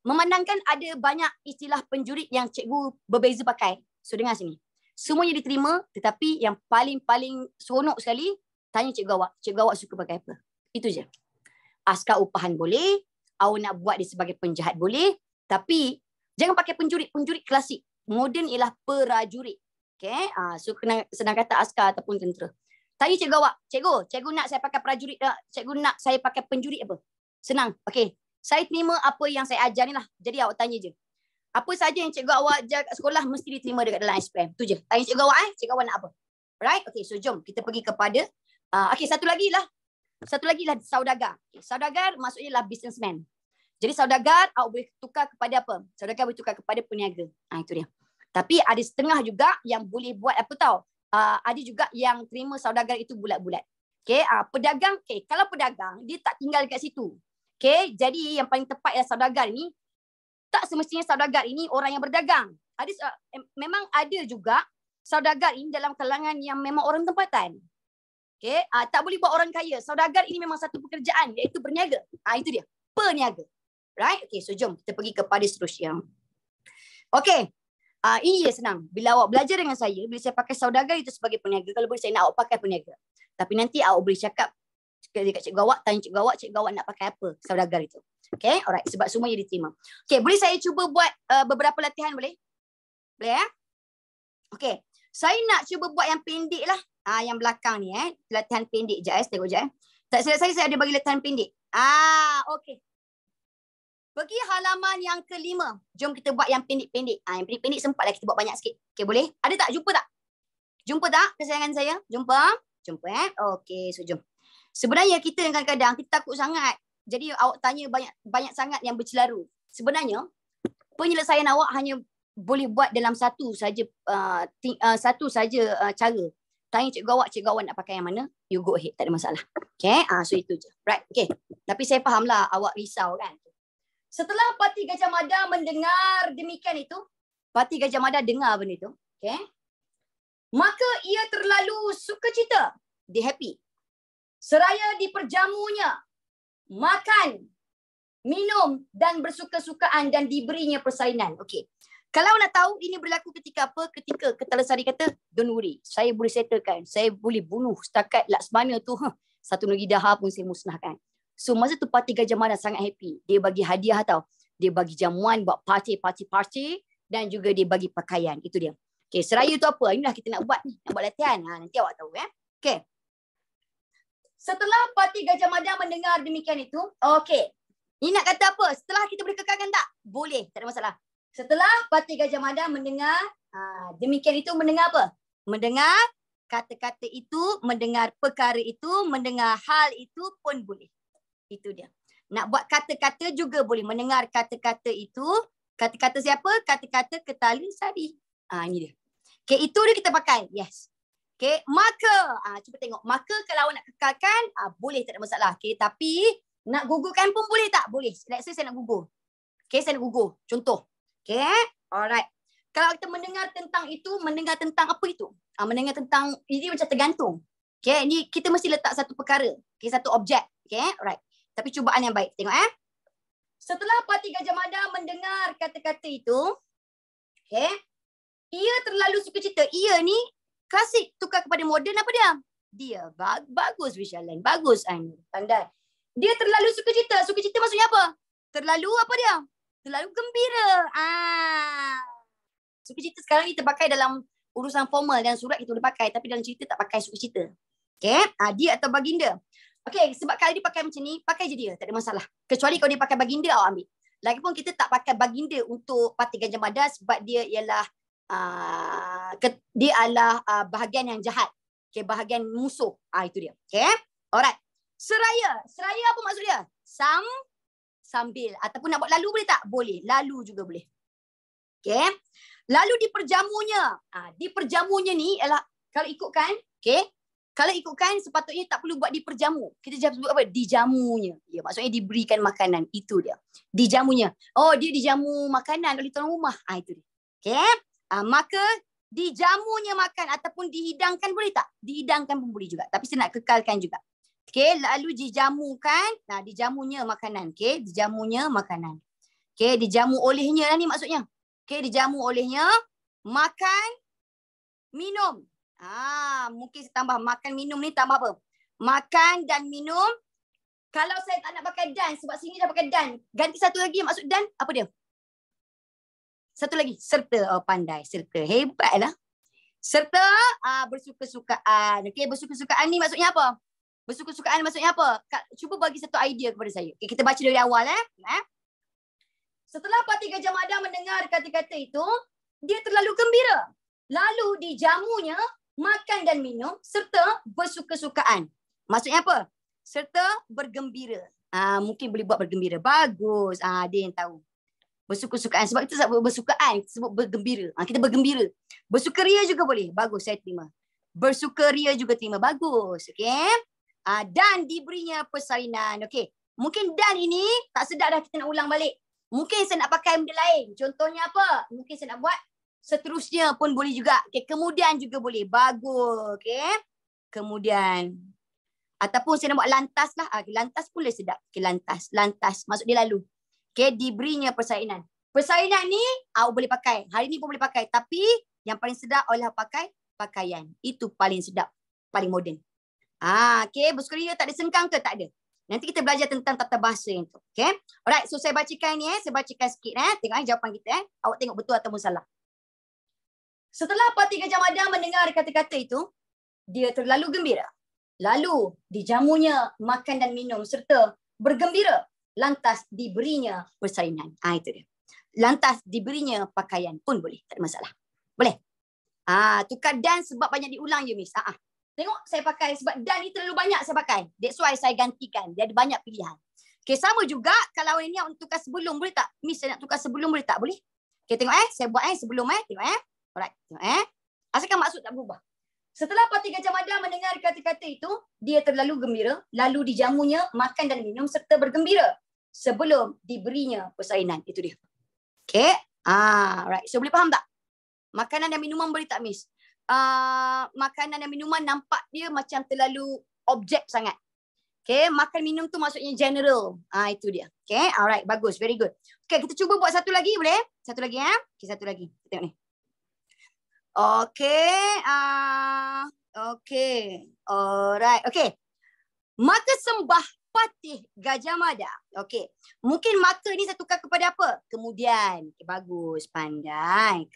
Memandangkan ada banyak istilah penjurit yang cikgu berbeza pakai. So dengar sini. Semuanya diterima, tetapi yang paling seronok sekali, tanya cikgu awak. Cikgu awak suka pakai apa? Itu je. Askar upahan boleh, awak nak buat dia sebagai penjahat boleh, tapi jangan pakai penjurit klasik. Moden ialah prajurit. Okay? So senang kata askar ataupun tentera. Tanya cikgu awak, cikgu nak saya pakai prajurit, cikgu nak saya pakai penjurit apa? Senang. Okay. Saya terima apa yang saya ajar ni lah. Jadi awak tanya je. Apa saja yang cikgu awak ajar kat sekolah mesti diterima dekat dalam SPM. Tu je. Tanya cikgu awak, cikgu awak nak apa? Right? Okay, so jom kita pergi kepada okay, satu lagi lah saudagar. Okay, saudagar maksudnya lah businessman. Jadi saudagar awak boleh tukar kepada apa? Saudagar boleh tukar kepada peniaga. Itu dia. Tapi ada setengah juga yang boleh buat apa tahu? Ada juga yang terima saudagar itu bulat-bulat. Okay, pedagang, okay, kalau pedagang dia tak tinggal dekat situ. Okay, jadi yang paling tepat ialah saudagar ni. Tak semestinya saudagar ini orang yang berdagang. Memang ada juga saudagar ini dalam kalangan yang memang orang tempatan. Okay, tak boleh buat orang kaya. Saudagar ini memang satu pekerjaan iaitu berniaga. Itu dia, peniaga. Right? Okay, so jom kita pergi kepada seterusnya. Okay, ini dia senang. Bila awak belajar dengan saya, bila saya pakai saudagar itu sebagai peniaga, kalau boleh saya nak awak pakai peniaga. Tapi nanti awak boleh cakap dekat cikgu awak, tanya cikgu awak nak pakai apa saudagar itu. Okay, alright. Sebab semuanya diterima. Okay, boleh saya cuba buat beberapa latihan boleh? Boleh ya? Okay, saya nak cuba buat yang pendek lah. Yang belakang ni latihan pendek je. Tengok je. Tak silap saya ada bagi latihan pendek. Okay. Pergi halaman yang ke-5. Jom kita buat yang pendek-pendek. Yang pendek-pendek sempatlah kita buat banyak sikit. Okay, boleh? Ada tak? Jumpa tak? Jumpa tak kesayangan saya? Jumpa? Jumpa Okey, so jom. Sebenarnya kita kadang-kadang kita takut sangat. Jadi awak tanya banyak sangat yang bercelaru. Sebenarnya penyelesaian awak hanya boleh buat dalam satu saja cara. Tanya cikgu awak nak pakai yang mana? You go ahead, tak ada masalah. Okay, so itu je. Right, okay. Tapi saya fahamlah awak risau kan. Setelah Parti Gajah Mada mendengar demikian itu, Parti Gajah Mada dengar benda itu, okay. Maka ia terlalu sukacita, dia happy. Seraya diperjamunya, makan, minum dan bersuka-sukaan dan diberinya persalinan. Okey. Kalau nak tahu ini berlaku ketika apa? Ketika Kertalasari kata, don't worry, saya boleh settlekan. Saya boleh bunuh setakat Laksmana tu. Satu negeri Daha pun saya musnahkan. So masa tu Parti Gajah Mada sangat happy. Dia bagi hadiah tau. Dia bagi jamuan, buat party dan juga dia bagi pakaian. Itu dia. Okey, seraya tu apa? Inilah kita nak buat ni. Nak buat latihan. Nanti awak tahu ya. Okey. Setelah Parti Gajah Mada mendengar demikian itu, okey. Ini nak kata apa? Setelah kita boleh kekalkan tak? Boleh, tak ada masalah. Setelah Parti Gajah Mada mendengar demikian itu, mendengar apa? Mendengar kata-kata itu, mendengar perkara itu, mendengar hal itu pun boleh. Itu dia. Nak buat kata-kata juga boleh. Mendengar kata-kata itu, kata-kata siapa? Kata-kata Kertalasari. Ini dia. Okey, itu dia kita pakai. Yes. Okay, maka, cuba tengok. Maka kalau awak nak kekalkan, boleh, tak ada masalah. Okay, tapi nak gugurkan pun boleh tak? Boleh. Let's say saya nak gugur. Okay, saya nak gugur. Contoh. Okay, alright. Kalau kita mendengar tentang itu, mendengar tentang apa itu? Mendengar tentang, ini macam tergantung. Okay, ni kita mesti letak satu perkara. Okay, satu objek. Okay, alright. Tapi cubaan yang baik. Tengok Setelah Parti Gajah Mada mendengar kata-kata itu, okay, ia terlalu sukacita. Ia ni, klasik tukar kepada moden apa dia? Dia bagus Vishalan, bagus pandai. Dia terlalu sukacita. Sukacita maksudnya apa? Terlalu apa dia? Terlalu gembira. Sukacita sekarang ni terpakai dalam urusan formal dan surat kita boleh pakai, tapi dalam cerita tak pakai sukacita. Okey, dia atau baginda. Okey, sebab kalau dia pakai macam ni, pakai je dia, tak ada masalah. Kecuali kalau dia pakai baginda, awak ambil. Lagipun kita tak pakai baginda untuk Parti Gajah Mada sebab dia ialah dia adalah bahagian yang jahat. Okay, bahagian musuh. Itu dia. Okay. Alright. Seraya. Seraya apa maksud dia? Sambil. Ataupun nak buat lalu boleh tak? Boleh. Lalu juga boleh. Okay. Lalu diperjamunya. Diperjamunya ni ialah kalau ikutkan. Okay. Kalau ikutkan sepatutnya tak perlu buat diperjamu. Kita sebut apa? Dijamunya. Ya, maksudnya diberikan makanan. Itu dia. Dijamunya. Oh, dia dijamu makanan oleh tuan rumah. Itu dia. Okay. Maka dijamunya makan ataupun dihidangkan boleh tak? Dihidangkan pun boleh juga. Tapi saya nak kekalkan juga. Okey, lalu dijamukan. Dijamunya makanan. Okey, dijamunya makanan. Okey, dijamu olehnya lah ni maksudnya. Okey, dijamu olehnya. Makan, minum. Mungkin saya tambah makan, minum ni tambah apa? Makan dan minum. Kalau saya tak nak pakai dan, sebab sini dah pakai dan. Ganti satu lagi maksud dan, apa dia? Satu lagi, serta. Pandai, serta. Hebatlah. Serta bersuka-sukaan. Okey, bersuka-sukaan ni maksudnya apa? Bersuka-sukaan maksudnya apa? Cuba bagi satu idea kepada saya. Okay, kita baca dari awal. Setelah Parti Gajah Mada mendengar kata-kata itu, dia terlalu gembira. Lalu dijamunya makan dan minum serta bersuka-sukaan. Maksudnya apa? Serta bergembira. Mungkin boleh buat bergembira. Bagus. Dia yang tahu. Bersuka-sukaan. Sebab kita sebut bersukaan, kita sebut bergembira. Kita bergembira. Bersukaria juga boleh. Bagus, saya terima. Bersukaria juga terima. Bagus. Okey. Dan diberinya persalinan. Okey. Mungkin dan ini tak sedap dah kita nak ulang balik. Mungkin saya nak pakai benda lain. Contohnya apa? Mungkin saya nak buat seterusnya pun boleh juga. Okey, kemudian juga boleh. Bagus. Okey. Kemudian. Ataupun saya nak buat lantas lah. Lantas pun boleh sedap. Okey, lantas. Lantas. Maksud dia lalu. Okay, diberinya persalinan. Persalinan ni awak boleh pakai. Hari ni pun boleh pakai. Tapi yang paling sedap adalah pakai pakaian. Itu paling sedap. Paling moden. Okay, bersukaria tak ada sengkang ke? Tak ada. Nanti kita belajar tentang tata bahasa yang tu. Okay. Alright, so saya bacakan ni. Saya bacakan sikit. Tengok jawapan kita. Awak tengok betul atau salah. Setelah Parti Gajah Mada mendengar kata-kata itu, dia terlalu gembira. Lalu dijamunya makan dan minum serta bergembira. Lantas diberinya persalinan. Itu dia. Lantas diberinya pakaian pun boleh. Tak ada masalah. Boleh? Tukar dan sebab banyak diulang je, Miss. Tengok saya pakai sebab dan ni terlalu banyak saya pakai. That's why saya gantikan. Dia ada banyak pilihan. Okay, sama juga kalau ini nak tukar sebelum, boleh tak? Miss, saya nak tukar sebelum, boleh tak? Boleh? Okay, tengok saya buat sebelum tengok Alright, tengok asalkan maksud tak berubah. Setelah Parti Gajah Mada mendengar kata-kata itu, dia terlalu gembira, lalu dijamunya makan dan minum serta bergembira sebelum diberinya persalinan. Itu dia. Okay. Right. So boleh faham tak? Makanan dan minuman boleh tak, Miss? Makanan dan minuman nampak dia macam terlalu objek sangat. Okay, makan minum tu maksudnya general. Itu dia. Okay, alright, bagus, very good. Okay, kita cuba buat satu lagi, boleh? Satu lagi Okay, satu lagi. Tengok ni. Okay, okay, alright, okay. Maka sembah Patih Gajah Mada. Okay, mungkin maka ni saya tukar kepada apa? Kemudian. Okay, bagus, pandai.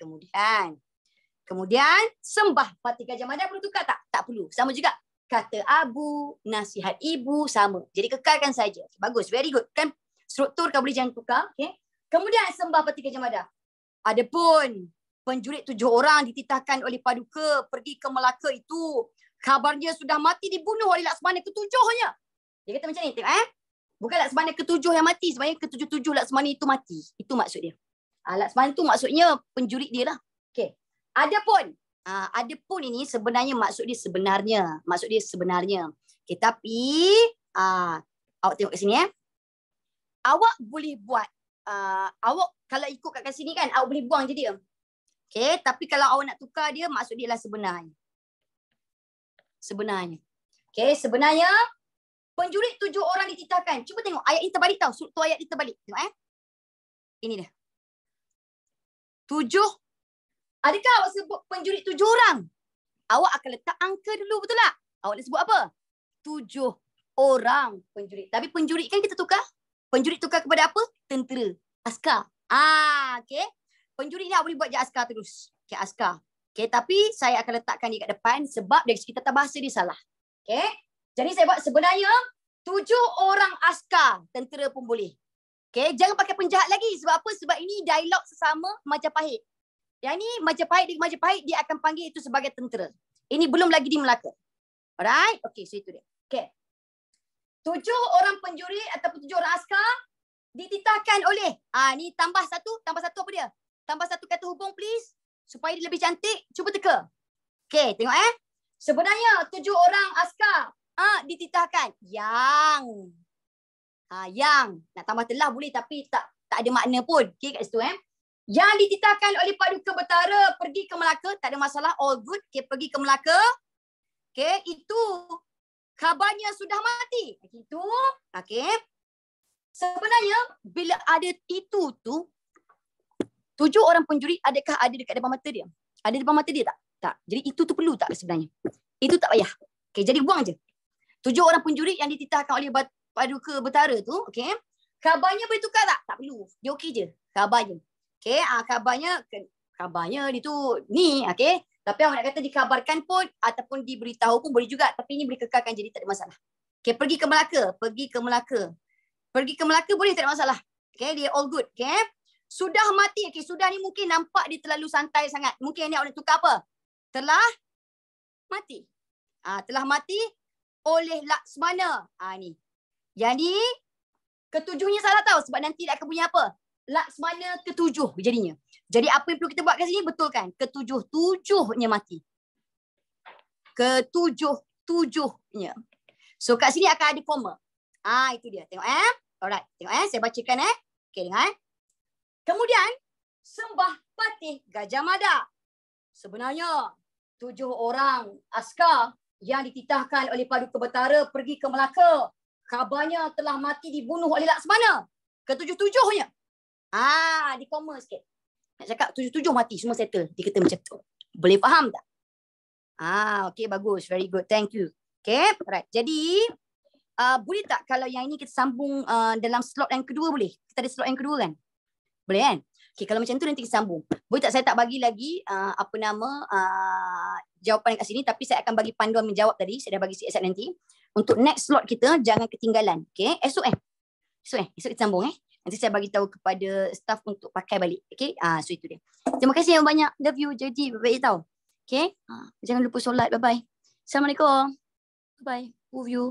Kemudian sembah Patih Gajah Mada perlu tukar tak? Tak perlu. Sama juga. Kata abu, nasihat ibu, sama. Jadi kekalkan saja. Bagus, very good. Kan struktur kau boleh jangan tukar. Okay. Kemudian sembah Patih Gajah Mada. Adapun penjurit 7 orang dititahkan oleh Paduka pergi ke Melaka itu, kabarnya sudah mati dibunuh oleh Laksmana ke-7-nya. Dia kata macam ni, tengok Bukan Laksmana ke-7 yang mati, sebenarnya ke-7 Laksmana itu mati. Itu maksud dia. Laksmana itu maksudnya penjurit dia lah. Okay. Adapun ini sebenarnya maksud dia sebenarnya. Okay, tapi awak tengok kat sini awak boleh buat awak kalau ikut kat sini kan awak boleh buang je dia. Okay, tapi kalau awak nak tukar dia maksud dia lah sebenarnya. Okay, sebenarnya penjurit 7 orang dititahkan. Cuba tengok ayat ini terbalik tau. Struktur ayat ini terbalik. Tengok Ini dah. 7. Adakah awak sebut penjurit 7 orang? Awak akan letak angka dulu, betul tak? Awak nak sebut apa? 7 orang penjurit. Tapi penjurit kan kita tukar. Penjurit tukar kepada apa? Tentera. Askar. Okay. Penjurit ni awak boleh buat je askar terus. Okay, askar. Okay, tapi saya akan letakkan dia kat depan sebab dari segi tata bahasa dia salah. Okay. Jadi saya buat sebenarnya 7 orang askar. Tentera pun boleh. Okay, jangan pakai penjahat lagi. Sebab apa? Sebab ini dialog sesama Majapahit. Yang ni Majapahit dia akan panggil itu sebagai tentera. Ini belum lagi di Melaka. Alright? Okay, so itu dia. Okay. 7 orang penjurit ataupun 7 orang askar dititahkan oleh, ni tambah satu apa dia? Tambah satu kata hubung please. Supaya dia lebih cantik, cuba teka. Okay, tengok Sebenarnya 7 orang askar dititahkan. Yang. Nak tambah telah boleh tapi tak ada makna pun. Okay, kat situ Yang dititahkan oleh Paduka Betara pergi ke Melaka, tak ada masalah, all good. Okay, pergi ke Melaka. Okay, itu kabarnya sudah mati. Itu, okay. Sebenarnya bila ada itu tu, 7 orang penjurit adakah ada dekat depan mata dia? Ada depan mata dia tak? Tak. Jadi itu tu perlu tak sebenarnya? Itu tak payah. Okay, jadi buang je. 7 orang penjurit yang dititahkan oleh Paduka Betara tu, okay. Kabarnya boleh tukar tak? Tak perlu. Dia okey je. Kabarnya. Okay, kabarnya dia tu ni, okay. Tapi awak nak kata dikabarkan pun ataupun diberitahu pun boleh juga. Tapi ini boleh kekalkan jadi tak ada masalah. Okay, pergi ke Melaka. Pergi ke Melaka boleh tak ada masalah. Okay, dia all good. Okay. Sudah mati. Okay, sudah ni mungkin nampak dia terlalu santai sangat. Mungkin ni awak nak tukar apa? Telah mati. Telah mati oleh Laksmana. Ni. Yang ni ketujuhnya salah tahu sebab nanti dia akan punya apa? Laksmana ke-7 jadinya. Jadi apa yang perlu kita buat kat sini betul kan? Ke-7-7-nya mati. Ke-7-7-nya. So kat sini akan ada koma. Itu dia. Tengok Alright. Tengok saya bacakan Okay, dengar Kemudian sembah Patih Gajah Mada. Sebenarnya 7 orang askar yang dititahkan oleh Paduka Betara pergi ke Melaka. Kabarnya telah mati dibunuh oleh Laksmana. Ke-7-7-nya. Di koma sikit. Nak cakap 7-7 mati, semua settle. Dia kata macam tu. Boleh faham tak? Okay, bagus. Very good. Thank you. Okay, right. Jadi, boleh tak kalau yang ini kita sambung dalam slot yang kedua boleh? Kita ada slot yang kedua kan? Boleh kan? Okay, kalau macam tu nanti kita sambung. Boleh tak saya tak bagi lagi jawapan kat sini, tapi saya akan bagi panduan menjawab tadi. Saya dah bagi siasat nanti. Untuk next slot kita, jangan ketinggalan. Okay, esok kita sambung Nanti saya bagi tahu kepada staff untuk pakai balik. Okay, so itu dia. Terima kasih yang banyak. Love you, Jadi. Baik tahu. Okay. Jangan lupa solat. Bye-bye. Assalamualaikum. Bye-bye. Love you.